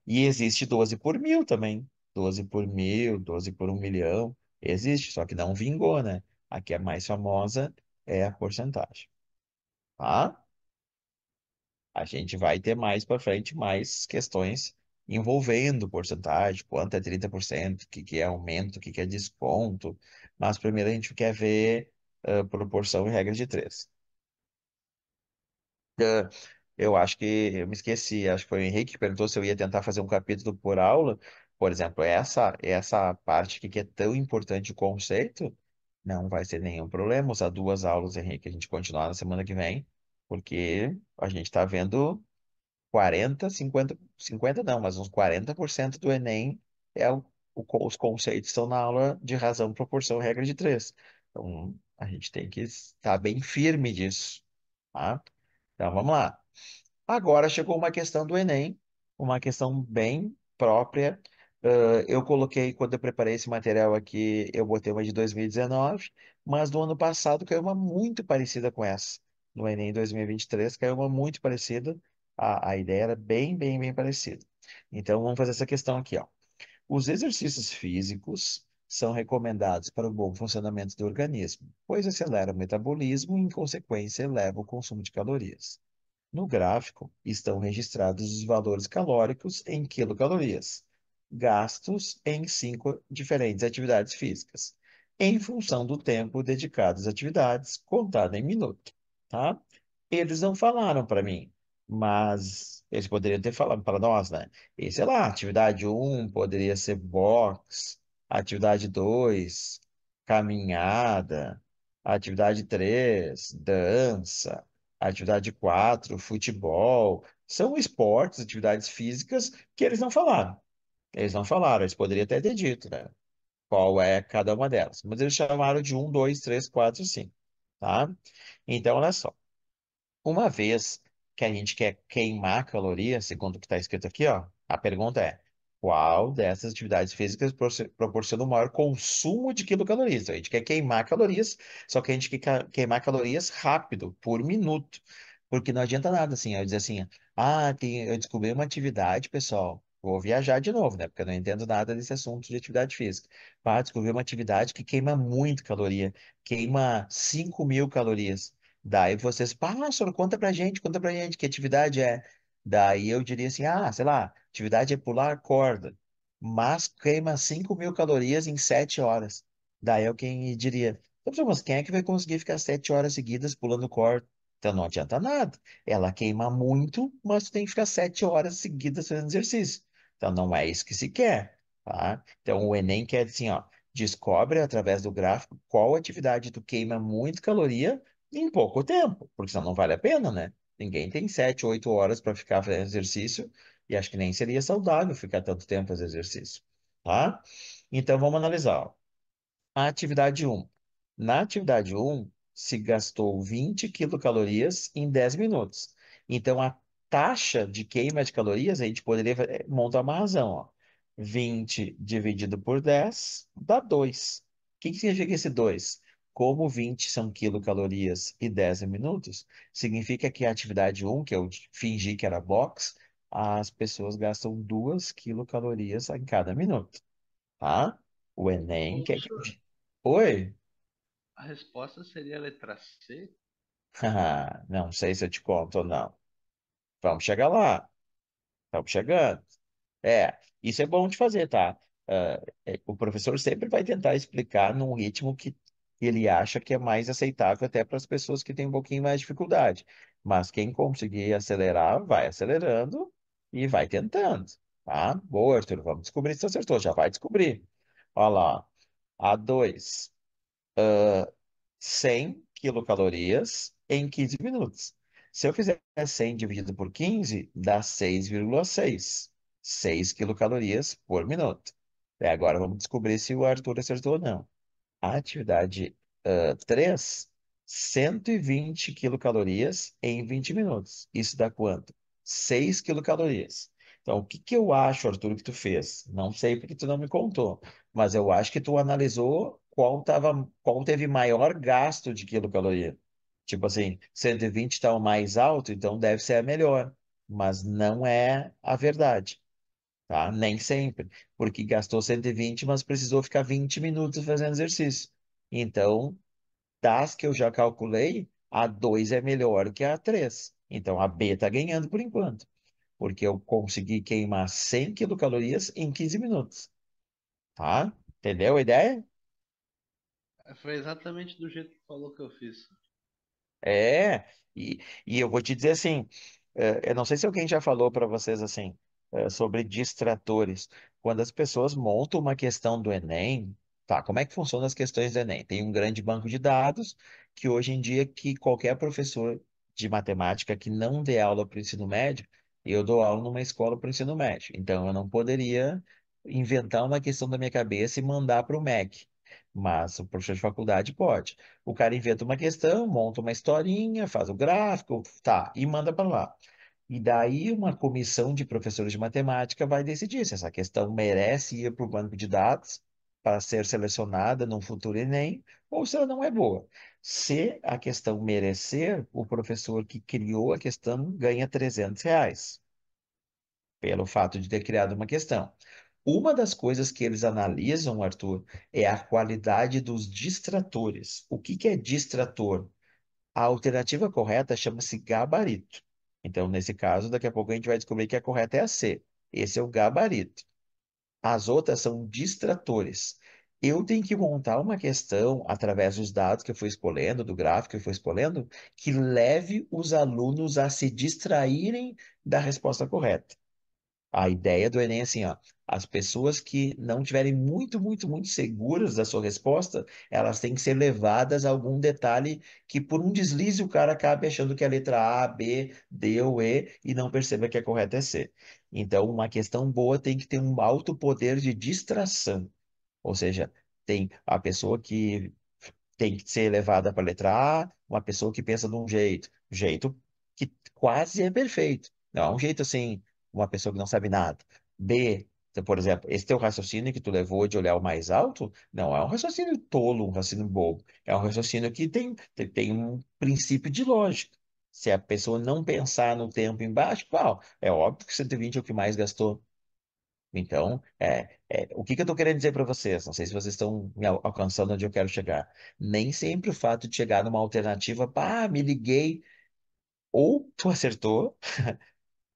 e existe 12 por mil também. 12 por mil, 12 por 1 milhão. Existe, só que não vingou, né? A que é mais famosa é a porcentagem. Tá? A gente vai ter mais para frente mais questões envolvendo porcentagem, quanto é 30%, o que que é aumento, o que que é desconto. Mas primeiro a gente quer ver proporção e regra de três. Eu acho que eu me esqueci, acho que foi o Henrique que perguntou se eu ia tentar fazer um capítulo por aula. Por exemplo, essa parte aqui que é tão importante o conceito, não vai ser nenhum problema usar duas aulas, Henrique. A gente continuar na semana que vem, porque a gente está vendo 50 não, mas uns 40% do Enem os conceitos estão na aula de razão, proporção, regra de três. Então, a gente tem que estar bem firme disso, tá? Então, vamos lá. Agora chegou uma questão do Enem, uma questão bem própria. Eu coloquei, quando eu preparei esse material aqui, eu botei uma de 2019, mas do ano passado caiu uma muito parecida com essa. No Enem 2023 caiu uma muito parecida. A ideia era bem parecida. Então vamos fazer essa questão aqui, ó. Os exercícios físicos são recomendados para o bom funcionamento do organismo, pois aceleram o metabolismo e, em consequência, elevam o consumo de calorias. No gráfico estão registrados os valores calóricos em quilocalorias, gastos em cinco diferentes atividades físicas, em função do tempo dedicado às atividades, contado em minuto, tá? Eles não falaram para mim, mas eles poderiam ter falado para nós, né? E sei lá, atividade um poderia ser box, atividade 2 caminhada, atividade 3 dança. Atividade 4, futebol, são esportes, atividades físicas que eles não falaram. Eles não falaram, eles poderiam até ter dito, né? Qual é cada uma delas. Mas eles chamaram de um, dois, três, quatro, cinco, tá? Então, olha só. Uma vez que a gente quer queimar calorias, segundo o que está escrito aqui, ó, a pergunta é: qual dessas atividades físicas proporciona o maior consumo de quilocalorias? A gente quer queimar calorias, só que a gente quer queimar calorias rápido, por minuto. Porque não adianta nada assim, eu dizer assim, eu descobri uma atividade, pessoal. Vou viajar de novo, né? Porque eu não entendo nada desse assunto de atividade física. Descobri uma atividade que queima muito caloria, queima 5.000 calorias. Daí vocês, senhor, conta pra gente que atividade é. Daí eu diria assim, sei lá, atividade é pular corda, mas queima 5.000 calorias em 7 horas. Daí eu quem diria, "Então, professor, mas quem é que vai conseguir ficar 7 horas seguidas pulando corda? Então não adianta nada. Ela queima muito, mas tu tem que ficar 7 horas seguidas fazendo exercício. Então não é isso que se quer, tá? Então o Enem quer assim, ó, descobre através do gráfico qual atividade tu queima muito caloria em pouco tempo, porque senão não vale a pena, né? Ninguém tem 7, 8 horas para ficar fazendo exercício e acho que nem seria saudável ficar tanto tempo fazendo exercício, tá? Então vamos analisar, ó. A atividade um. Na atividade um se gastou 20 quilocalorias em 10 minutos. Então, a taxa de queima de calorias, a gente poderia montar uma razão, ó. 20 dividido por 10 dá 2. O que que significa esse 2? Como 20 são quilocalorias e 10 é minutos, significa que a atividade um, que eu fingi que era box, as pessoas gastam 2 quilocalorias em cada minuto, tá? O Enem quer que... Professor, Oi? a resposta seria a letra C? Não sei se eu te conto ou não. Vamos chegar lá. Estamos chegando. Isso é bom de fazer, tá? O professor sempre vai tentar explicar num ritmo que ele acha que é mais aceitável até para as pessoas que têm um pouquinho mais de dificuldade. Mas quem conseguir acelerar, vai acelerando e vai tentando. Tá? Boa, Arthur. Vamos descobrir se acertou. Já vai descobrir. Olha lá. A2. 100 quilocalorias em 15 minutos. Se eu fizer 100 dividido por 15, dá 6,6. 6 quilocalorias por minuto. Agora vamos descobrir se o Arthur acertou ou não. A atividade 3, 120 quilocalorias em 20 minutos. Isso dá quanto? 6 quilocalorias. Então, o que que eu acho, Arthur, que tu fez? Não sei porque tu não me contou, mas eu acho que tu analisou qual teve maior gasto de quilocaloria. Tipo assim, 120 está o mais alto, então deve ser a melhor. Mas não é a verdade, tá? Nem sempre, porque gastou 120, mas precisou ficar 20 minutos fazendo exercício. Então, das que eu já calculei, a 2 é melhor que a 3. Então, a B está ganhando por enquanto, porque eu consegui queimar 100 quilocalorias em 15 minutos, tá? Entendeu a ideia? Foi exatamente do jeito que falou que eu fiz. É, e eu vou te dizer assim, eu não sei se alguém já falou para vocês assim, sobre distratores. Quando as pessoas montam uma questão do Enem, tá, como é que funcionam as questões do Enem? Tem um grande banco de dados que hoje em dia que qualquer professor de matemática que não dê aula para o ensino médio, eu dou aula numa escola para o ensino médio, então eu não poderia inventar uma questão da minha cabeça e mandar para o MEC. Mas o professor de faculdade pode. O cara inventa uma questão, monta uma historinha, faz o gráfico, tá, e manda para lá. E daí uma comissão de professores de matemática vai decidir se essa questão merece ir para o banco de dados para ser selecionada num futuro Enem ou se ela não é boa. Se a questão merecer, o professor que criou a questão ganha R$ 300 pelo fato de ter criado uma questão. Uma das coisas que eles analisam, Arthur, é a qualidade dos distratores. O que que é distrator? A alternativa correta chama-se gabarito. Então, nesse caso, daqui a pouco a gente vai descobrir que a correta é a C. Esse é o gabarito. As outras são distratores. Eu tenho que montar uma questão através dos dados que eu fui escolhendo, do gráfico que eu fui escolhendo, que leve os alunos a se distraírem da resposta correta. A ideia do Enem é assim, ó, as pessoas que não tiverem muito seguras da sua resposta, elas têm que ser levadas a algum detalhe que por um deslize o cara acabe achando que é a letra A, B, D ou E e não perceba que a correta é C. Então, uma questão boa tem que ter um alto poder de distração. Ou seja, tem a pessoa que tem que ser levada para a letra A, uma pessoa que pensa de um jeito que quase é perfeito. Não é um jeito assim, uma pessoa que não sabe nada. B, então, por exemplo, esse teu raciocínio que tu levou de olhar o mais alto, não é um raciocínio tolo, um raciocínio bobo. É um raciocínio que tem um princípio de lógica. Se a pessoa não pensar no tempo embaixo, qual? É óbvio que 120 é o que mais gastou. Então, o que que eu estou querendo dizer para vocês? Não sei se vocês estão me alcançando onde eu quero chegar. Nem sempre o fato de chegar numa alternativa, pá, me liguei, ou tu acertou,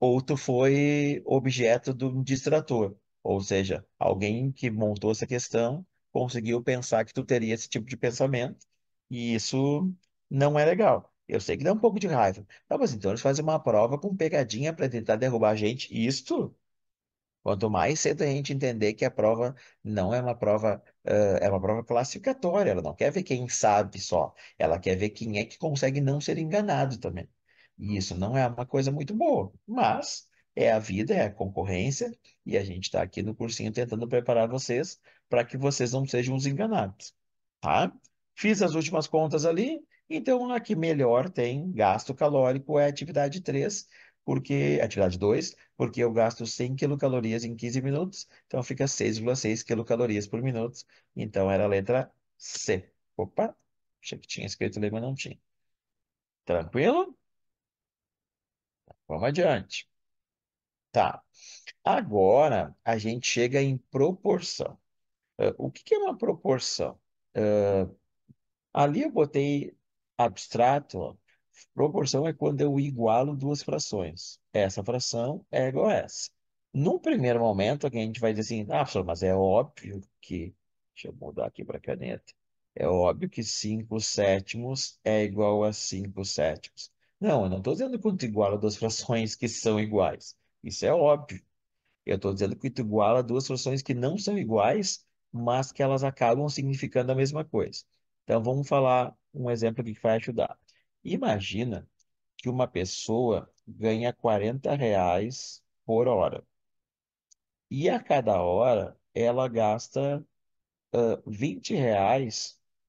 ou tu foi objeto de um distrator. Ou seja, alguém que montou essa questão conseguiu pensar que tu teria esse tipo de pensamento, e isso não é legal. Eu sei que dá um pouco de raiva. Tá, mas então eles fazem uma prova com pegadinha para tentar derrubar a gente. Isto. Quanto mais cedo a gente entender que a prova não é uma prova, é uma prova classificatória, ela não quer ver quem sabe só, ela quer ver quem é que consegue não ser enganado também. E isso não é uma coisa muito boa, mas é a vida, é a concorrência, e a gente está aqui no cursinho tentando preparar vocês para que vocês não sejam os enganados, tá? Fiz as últimas contas ali, então a que melhor tem gasto calórico é a atividade 3, atividade 2 porque eu gasto 100 quilocalorias em 15 minutos, então fica 6,6 quilocalorias por minuto. Então era a letra C. Opa, achei que tinha escrito ali, mas não tinha. Tranquilo? Vamos adiante. Tá. Agora a gente chega em proporção. O que que é uma proporção? Ali eu botei abstrato, ó. Proporção é quando eu igualo duas frações. Essa fração é igual a essa. Num primeiro momento, aqui a gente vai dizer assim, professor, mas é óbvio que. Deixa eu mudar aqui para a caneta. É óbvio que 5 sétimos é igual a 5 sétimos. Não, eu não estou dizendo quanto iguala duas frações que são iguais. Isso é óbvio. Eu estou dizendo que tu iguala duas frações que não são iguais, mas que elas acabam significando a mesma coisa. Então, vamos falar um exemplo aqui que vai ajudar. Imagina que uma pessoa ganha R$ 40 por hora. E a cada hora ela gasta R$ 20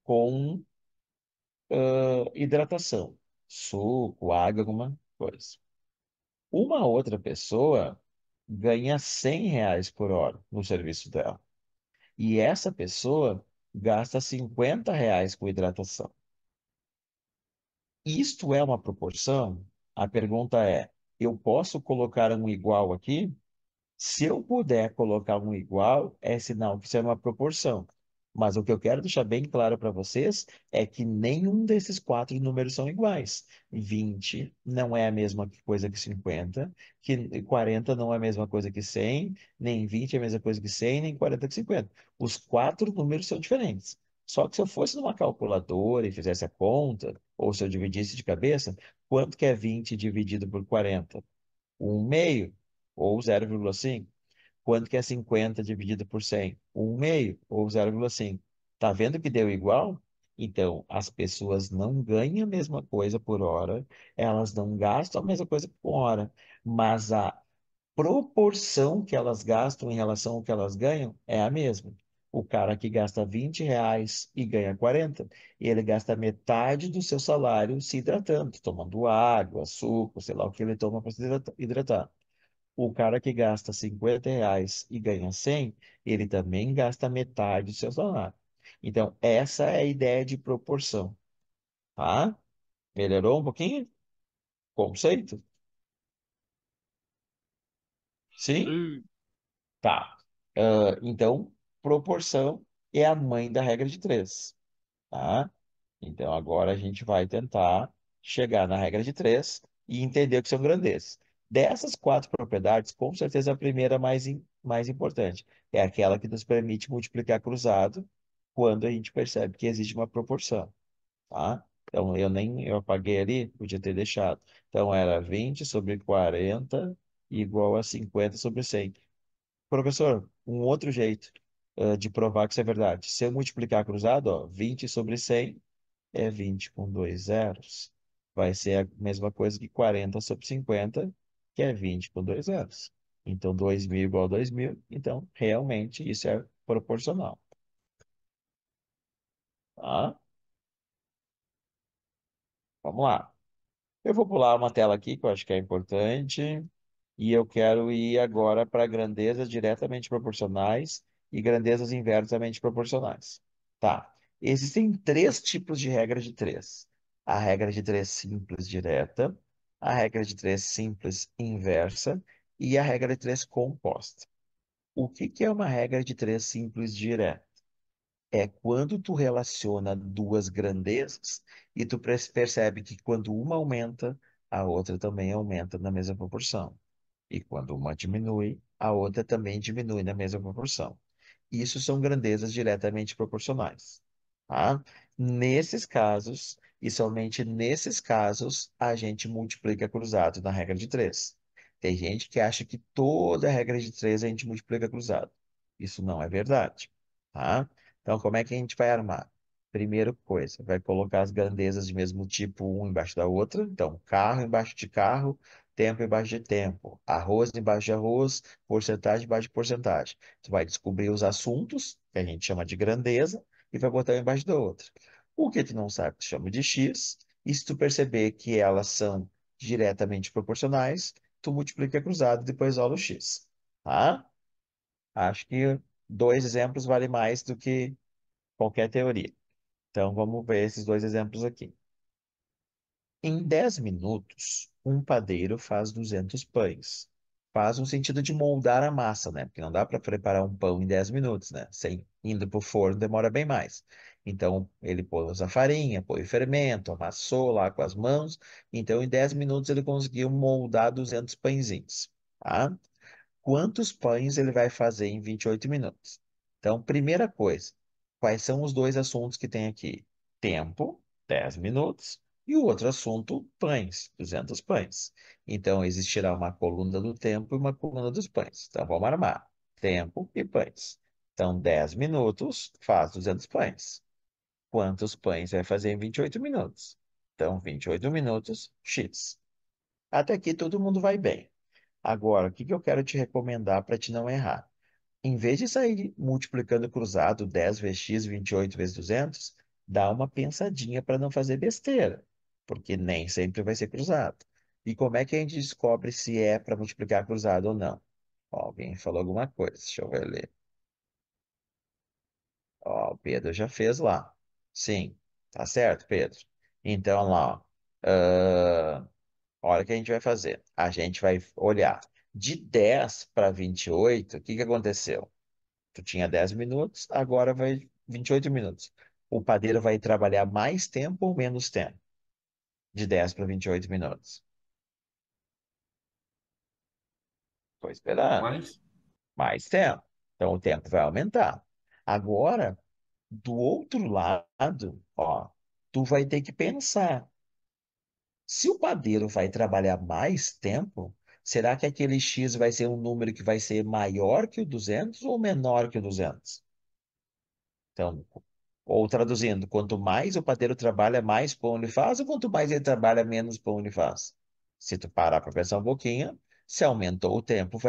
com hidratação, suco, água, alguma coisa. Uma outra pessoa ganha R$ 100 por hora no serviço dela. E essa pessoa gasta R$ 50 com hidratação. Isto é uma proporção? A pergunta é: eu posso colocar um igual aqui? Se eu puder colocar um igual, é sinal que isso é uma proporção. Mas o que eu quero deixar bem claro para vocês é que nenhum desses quatro números são iguais. 20 não é a mesma coisa que 50, que 40 não é a mesma coisa que 100, nem 20 é a mesma coisa que 100, nem 40 que 50. Os quatro números são diferentes. Só que se eu fosse numa calculadora e fizesse a conta, ou se eu dividisse de cabeça, quanto que é 20 dividido por 40? 1 meio ou 0,5. Quanto que é 50 dividido por 100? 1 meio ou 0,5. Tá vendo que deu igual? Então, as pessoas não ganham a mesma coisa por hora, elas não gastam a mesma coisa por hora, mas a proporção que elas gastam em relação ao que elas ganham é a mesma. O cara que gasta R$ 20 e ganha 40, ele gasta metade do seu salário se hidratando, tomando água, suco, sei lá o que ele toma para se hidratar. O cara que gasta R$ 50 e ganha 100, ele também gasta metade do seu salário. Então, essa é a ideia de proporção, tá? Melhorou um pouquinho? Conceito? Sim? Sim. Tá. Então, proporção é a mãe da regra de três, tá? Então, agora a gente vai tentar chegar na regra de três e entender o que são grandezas. Dessas quatro propriedades, com certeza a primeira mais importante é aquela que nos permite multiplicar cruzado quando a gente percebe que existe uma proporção, tá? Então, eu apaguei ali, podia ter deixado. Então, era 20 sobre 40 igual a 50 sobre 100. Professor, um outro jeito de provar que isso é verdade. Se eu multiplicar cruzado, ó, 20 sobre 100 é 20 com dois zeros. Vai ser a mesma coisa que 40 sobre 50, que é 20 com dois zeros. Então, 2.000 igual a 2.000. Então, realmente, isso é proporcional. Tá? Vamos lá. Eu vou pular uma tela aqui que eu acho que é importante. E eu quero ir agora para grandezas diretamente proporcionais e grandezas inversamente proporcionais. Tá. Existem três tipos de regra de três. A regra de três simples direta, a regra de três simples inversa e a regra de três composta. O que que é uma regra de três simples direta? É quando tu relaciona duas grandezas e tu percebe que quando uma aumenta, a outra também aumenta na mesma proporção. E quando uma diminui, a outra também diminui na mesma proporção. Isso são grandezas diretamente proporcionais, tá? Nesses casos, e somente nesses casos, a gente multiplica cruzado na regra de três. Tem gente que acha que toda regra de três a gente multiplica cruzado. Isso não é verdade, tá? Então, como é que a gente vai armar? Primeira coisa, vai colocar as grandezas de mesmo tipo um embaixo da outra. Então, carro embaixo de carro, tempo embaixo de tempo, arroz embaixo de arroz, porcentagem embaixo de porcentagem. Tu vai descobrir os assuntos, que a gente chama de grandeza, e vai botar um embaixo da outra. O que tu não sabe, tu chama de x, e se tu perceber que elas são diretamente proporcionais, tu multiplica cruzado e depois rola o x, tá? Acho que dois exemplos valem mais do que qualquer teoria. Então, vamos ver esses dois exemplos aqui. Em 10 minutos, um padeiro faz 200 pães. Faz no sentido de moldar a massa, né? Porque não dá para preparar um pão em 10 minutos, né? Sem indo para o forno demora bem mais. Então, ele pôs a farinha, pôs o fermento, amassou lá com as mãos. Então, em 10 minutos, ele conseguiu moldar 200 pãezinhos, tá? Quantos pães ele vai fazer em 28 minutos? Então, primeira coisa, quais são os dois assuntos que tem aqui? Tempo, 10 minutos, E o outro assunto, pães, 200 pães. Então, existirá uma coluna do tempo e uma coluna dos pães. Então, vamos armar. Tempo e pães. Então, 10 minutos faz 200 pães. Quantos pães vai fazer em 28 minutos? Então, 28 minutos, X. Até aqui todo mundo vai bem. Agora, o que que eu quero te recomendar para te não errar? Em vez de sair multiplicando cruzado 10 vezes x, 28 vezes 200, dá uma pensadinha para não fazer besteira, porque nem sempre vai ser cruzado. E como é que a gente descobre se é para multiplicar cruzado ou não? Ó, alguém falou alguma coisa, deixa eu ver ler. Ó, o Pedro já fez lá. Sim, tá certo, Pedro. Então, lá, ó. Olha o que a gente vai fazer. A gente vai olhar de 10 para 28, o que que aconteceu? Tu tinha 10 minutos, agora vai 28 minutos. O padeiro vai trabalhar mais tempo ou menos tempo? De 10 para 28 minutos. Estou esperando. Mas, Mais tempo. Então o tempo vai aumentar. Agora, do outro lado, ó, tu vai ter que pensar. Se o padeiro vai trabalhar mais tempo, será que aquele X vai ser um número que vai ser maior que o 200 ou menor que o 200? Então, ou traduzindo, quanto mais o padeiro trabalha, mais pão ele faz, ou quanto mais ele trabalha, menos pão ele faz? Se tu parar para pensar um pouquinho, se aumentou o tempo,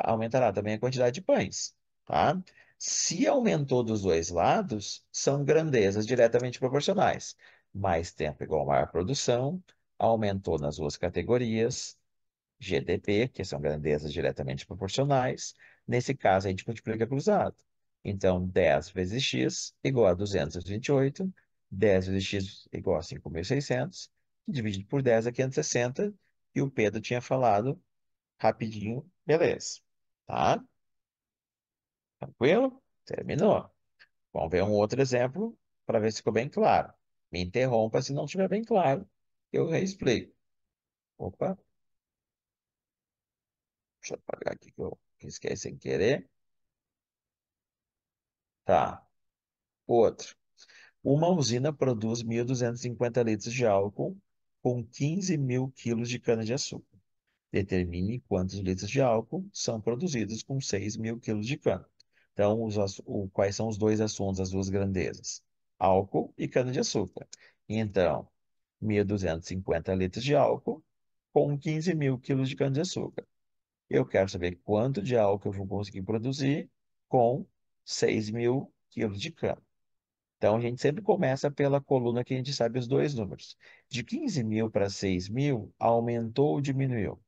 aumentará também a quantidade de pães, tá? Se aumentou dos dois lados, são grandezas diretamente proporcionais. Mais tempo igual maior produção, aumentou nas duas categorias, GDP, que são grandezas diretamente proporcionais. Nesse caso, a gente multiplica cruzado. Então, 10 vezes x igual a 228, 10 vezes x igual a 5.600, dividido por 10 é 560, e o Pedro tinha falado rapidinho, beleza. Tá? Tranquilo? Terminou. Vamos ver um outro exemplo para ver se ficou bem claro. Me interrompa se não estiver bem claro, eu reexplico. Opa, deixa eu apagar aqui que eu esqueci sem querer. Tá. Outro. Uma usina produz 1.250 litros de álcool com 15 mil quilos de cana-de-açúcar. Determine quantos litros de álcool são produzidos com 6 mil quilos de cana. Então, quais são os dois assuntos, as duas grandezas? Álcool e cana-de-açúcar. Então, 1.250 litros de álcool com 15 mil quilos de cana-de-açúcar. Eu quero saber quanto de álcool eu vou conseguir produzir com 6 mil quilos de cana. Então, a gente sempre começa pela coluna que a gente sabe os dois números. De 15 mil para 6 mil, aumentou ou diminuiu?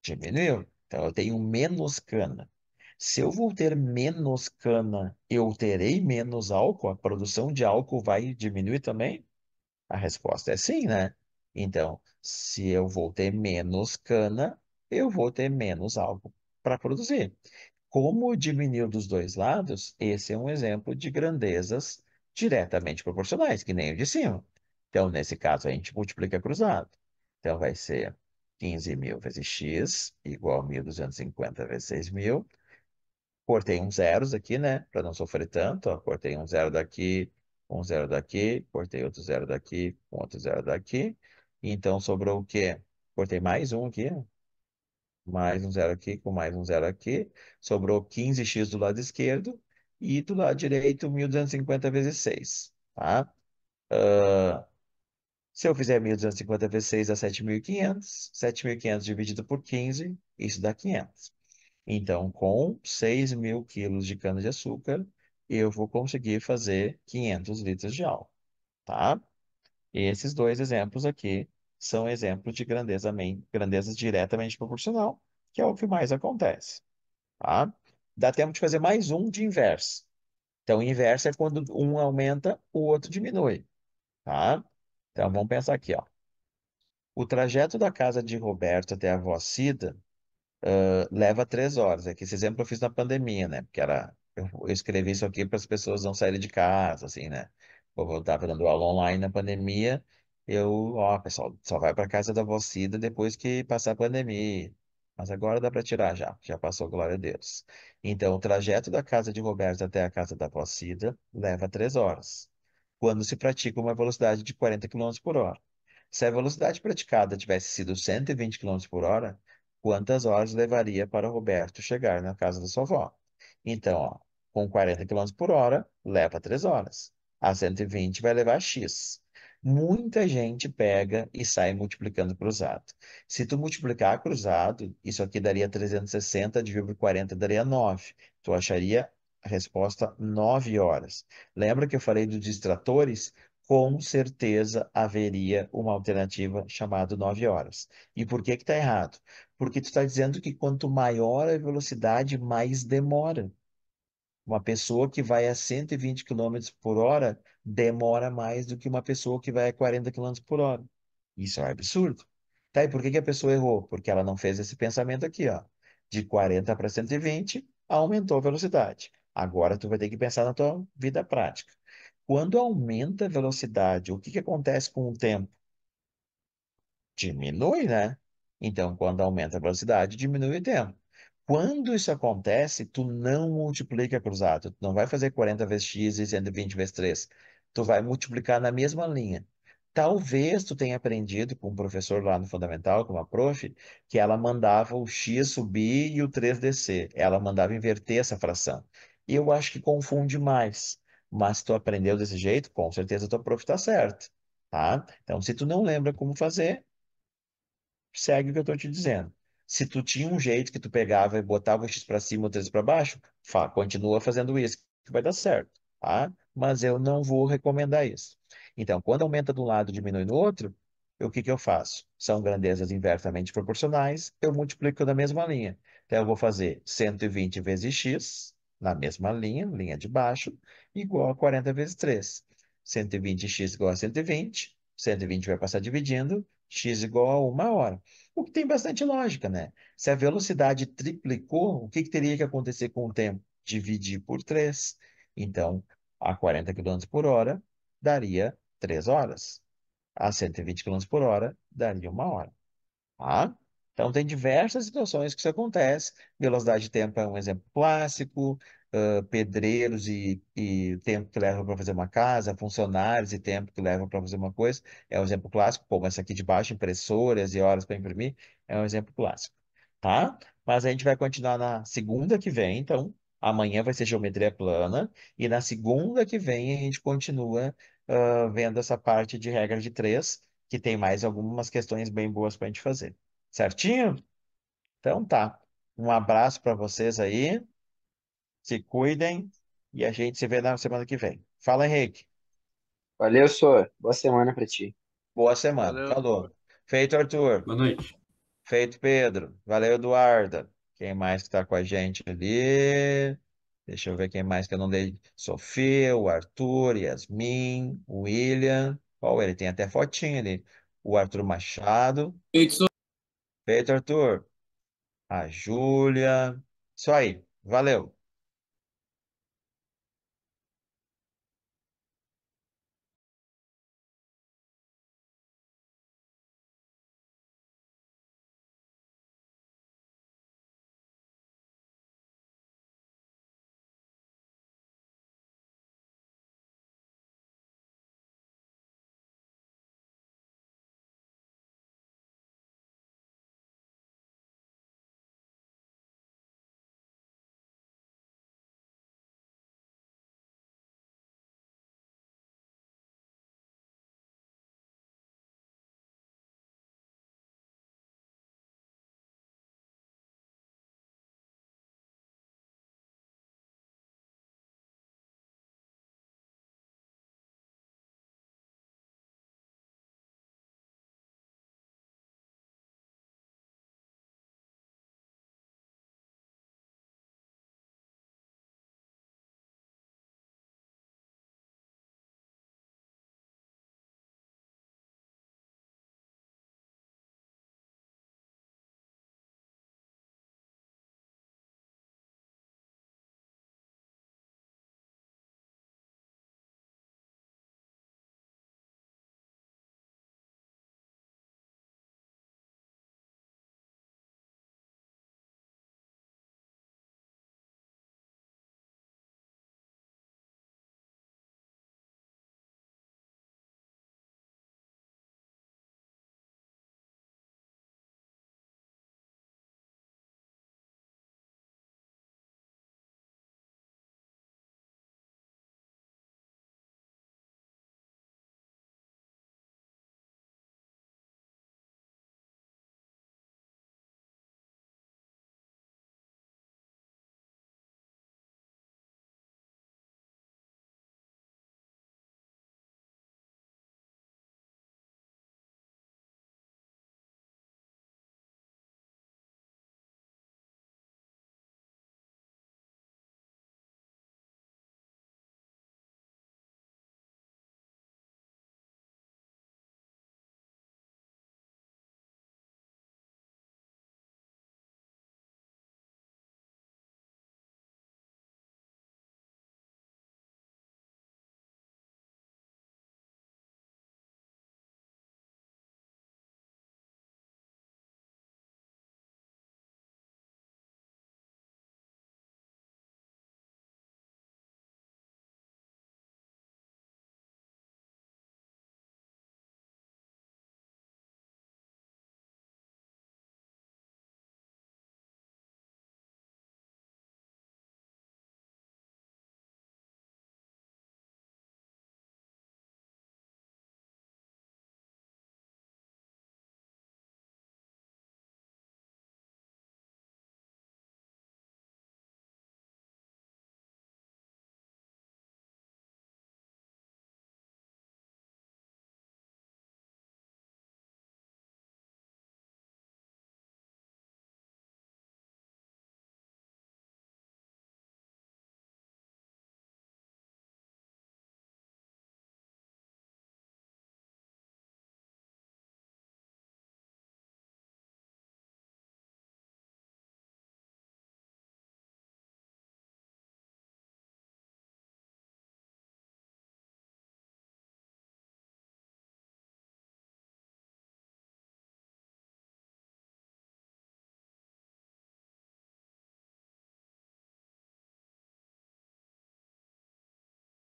Diminuiu. Então, eu tenho menos cana. Se eu vou ter menos cana, eu terei menos álcool? A produção de álcool vai diminuir também? A resposta é sim, né? Então, se eu vou ter menos cana, eu vou ter menos álcool para produzir. Como diminuiu dos dois lados, esse é um exemplo de grandezas diretamente proporcionais, que nem o de cima. Então, nesse caso, a gente multiplica cruzado. Então, vai ser 15 mil vezes x igual a 1.250 vezes 6 mil. Cortei uns zeros aqui, né? Para não sofrer tanto. Ó. Cortei um zero daqui, cortei outro zero daqui, um outro zero daqui. Então, sobrou o quê? Cortei mais um aqui, mais um zero aqui, com mais um zero aqui. Sobrou 15x do lado esquerdo e do lado direito 1.250 vezes 6, tá? Se eu fizer 1.250 vezes 6 dá 7.500. 7.500 dividido por 15, isso dá 500. Então, com 6 mil quilos de cana-de-açúcar, eu vou conseguir fazer 500 litros de álcool, tá? E esses dois exemplos aqui são exemplos de grandezas diretamente proporcional, que é o que mais acontece, tá? Dá tempo de fazer mais um de inverso. Então, inverso é quando um aumenta, o outro diminui, tá? Então, vamos pensar aqui, ó. O trajeto da casa de Roberto até a avó Cida leva 3 horas. É que esse exemplo eu fiz na pandemia, né? Porque eu escrevi isso aqui para as pessoas não saírem de casa, assim, né? Como eu estava dando aula online na pandemia, ó, pessoal, só vai para casa da Vocida depois que passar a pandemia. Mas agora dá para tirar já passou, glória a Deus. Então, o trajeto da casa de Roberto até a casa da Vocida leva 3 horas, quando se pratica uma velocidade de 40 quilômetros por hora. Se a velocidade praticada tivesse sido 120 km por hora, quantas horas levaria para o Roberto chegar na casa da sua avó? Então, ó, com 40 km por hora, leva 3 horas. A 120 vai levar X. Muita gente pega e sai multiplicando cruzado. Se tu multiplicar cruzado, isso aqui daria 360, dividido por 40 daria 9. Tu acharia a resposta 9 horas. Lembra que eu falei dos distratores? Com certeza haveria uma alternativa chamada 9 horas. E por que que está errado? Porque tu está dizendo que quanto maior a velocidade, mais demora. Uma pessoa que vai a 120 km por hora demora mais do que uma pessoa que vai a 40 km por hora. Isso é um absurdo. Tá, e por que que a pessoa errou? Porque ela não fez esse pensamento aqui, ó. De 40 para 120, aumentou a velocidade. Agora tu vai ter que pensar na tua vida prática. Quando aumenta a velocidade, o que que acontece com o tempo? Diminui, né? Então, quando aumenta a velocidade, diminui o tempo. Quando isso acontece, tu não multiplica cruzado. Tu não vai fazer 40 vezes x e 120 vezes 3. Tu vai multiplicar na mesma linha. Talvez tu tenha aprendido com um professor lá no Fundamental, com uma prof, que ela mandava o x subir e o 3 descer. Ela mandava inverter essa fração. E eu acho que confunde mais. Mas se tu aprendeu desse jeito, com certeza tua prof está certa, tá? Então, se tu não lembra como fazer, segue o que eu estou te dizendo. Se tu tinha um jeito que tu pegava e botava o X para cima, o 3 para baixo, continua fazendo isso, que vai dar certo, tá? Mas eu não vou recomendar isso. Então, quando aumenta de um lado e diminui no outro, o que que eu faço? São grandezas inversamente proporcionais, eu multiplico na mesma linha. Então, eu vou fazer 120 vezes x, na mesma linha, linha de baixo, igual a 40 vezes 3. 120x igual a 120, 120 vai passar dividindo, x igual a 1 hora. O que tem bastante lógica, né? Se a velocidade triplicou, o que que teria que acontecer com o tempo? Dividir por 3. Então, a 40 km por hora daria 3 horas. A 120 km por hora daria 1 hora. Tá? Então, tem diversas situações que isso acontece. Velocidade de tempo é um exemplo clássico. Pedreiros e tempo que leva para fazer uma casa, funcionários e tempo que leva para fazer uma coisa, é um exemplo clássico. Como essa aqui de baixo, impressoras e horas para imprimir, é um exemplo clássico. Tá? Mas a gente vai continuar na segunda que vem, então. Amanhã vai ser geometria plana. E na segunda que vem a gente continua vendo essa parte de regra de três, que tem mais algumas questões bem boas para a gente fazer. Certinho? Então tá. Um abraço para vocês aí, se cuidem e a gente se vê na semana que vem. Fala, Henrique. Valeu, Sô. Boa semana pra ti. Boa semana. Valeu. Falou. Feito, Arthur. Boa noite. Feito, Pedro. Valeu, Eduarda. Quem mais que está com a gente ali? Deixa eu ver quem mais que eu não dei. Sofia, o Arthur, Yasmin, o William. Ó, ele tem até fotinho ali. O Arthur Machado. Feito. Feito, Arthur. A Júlia. Isso aí. Valeu.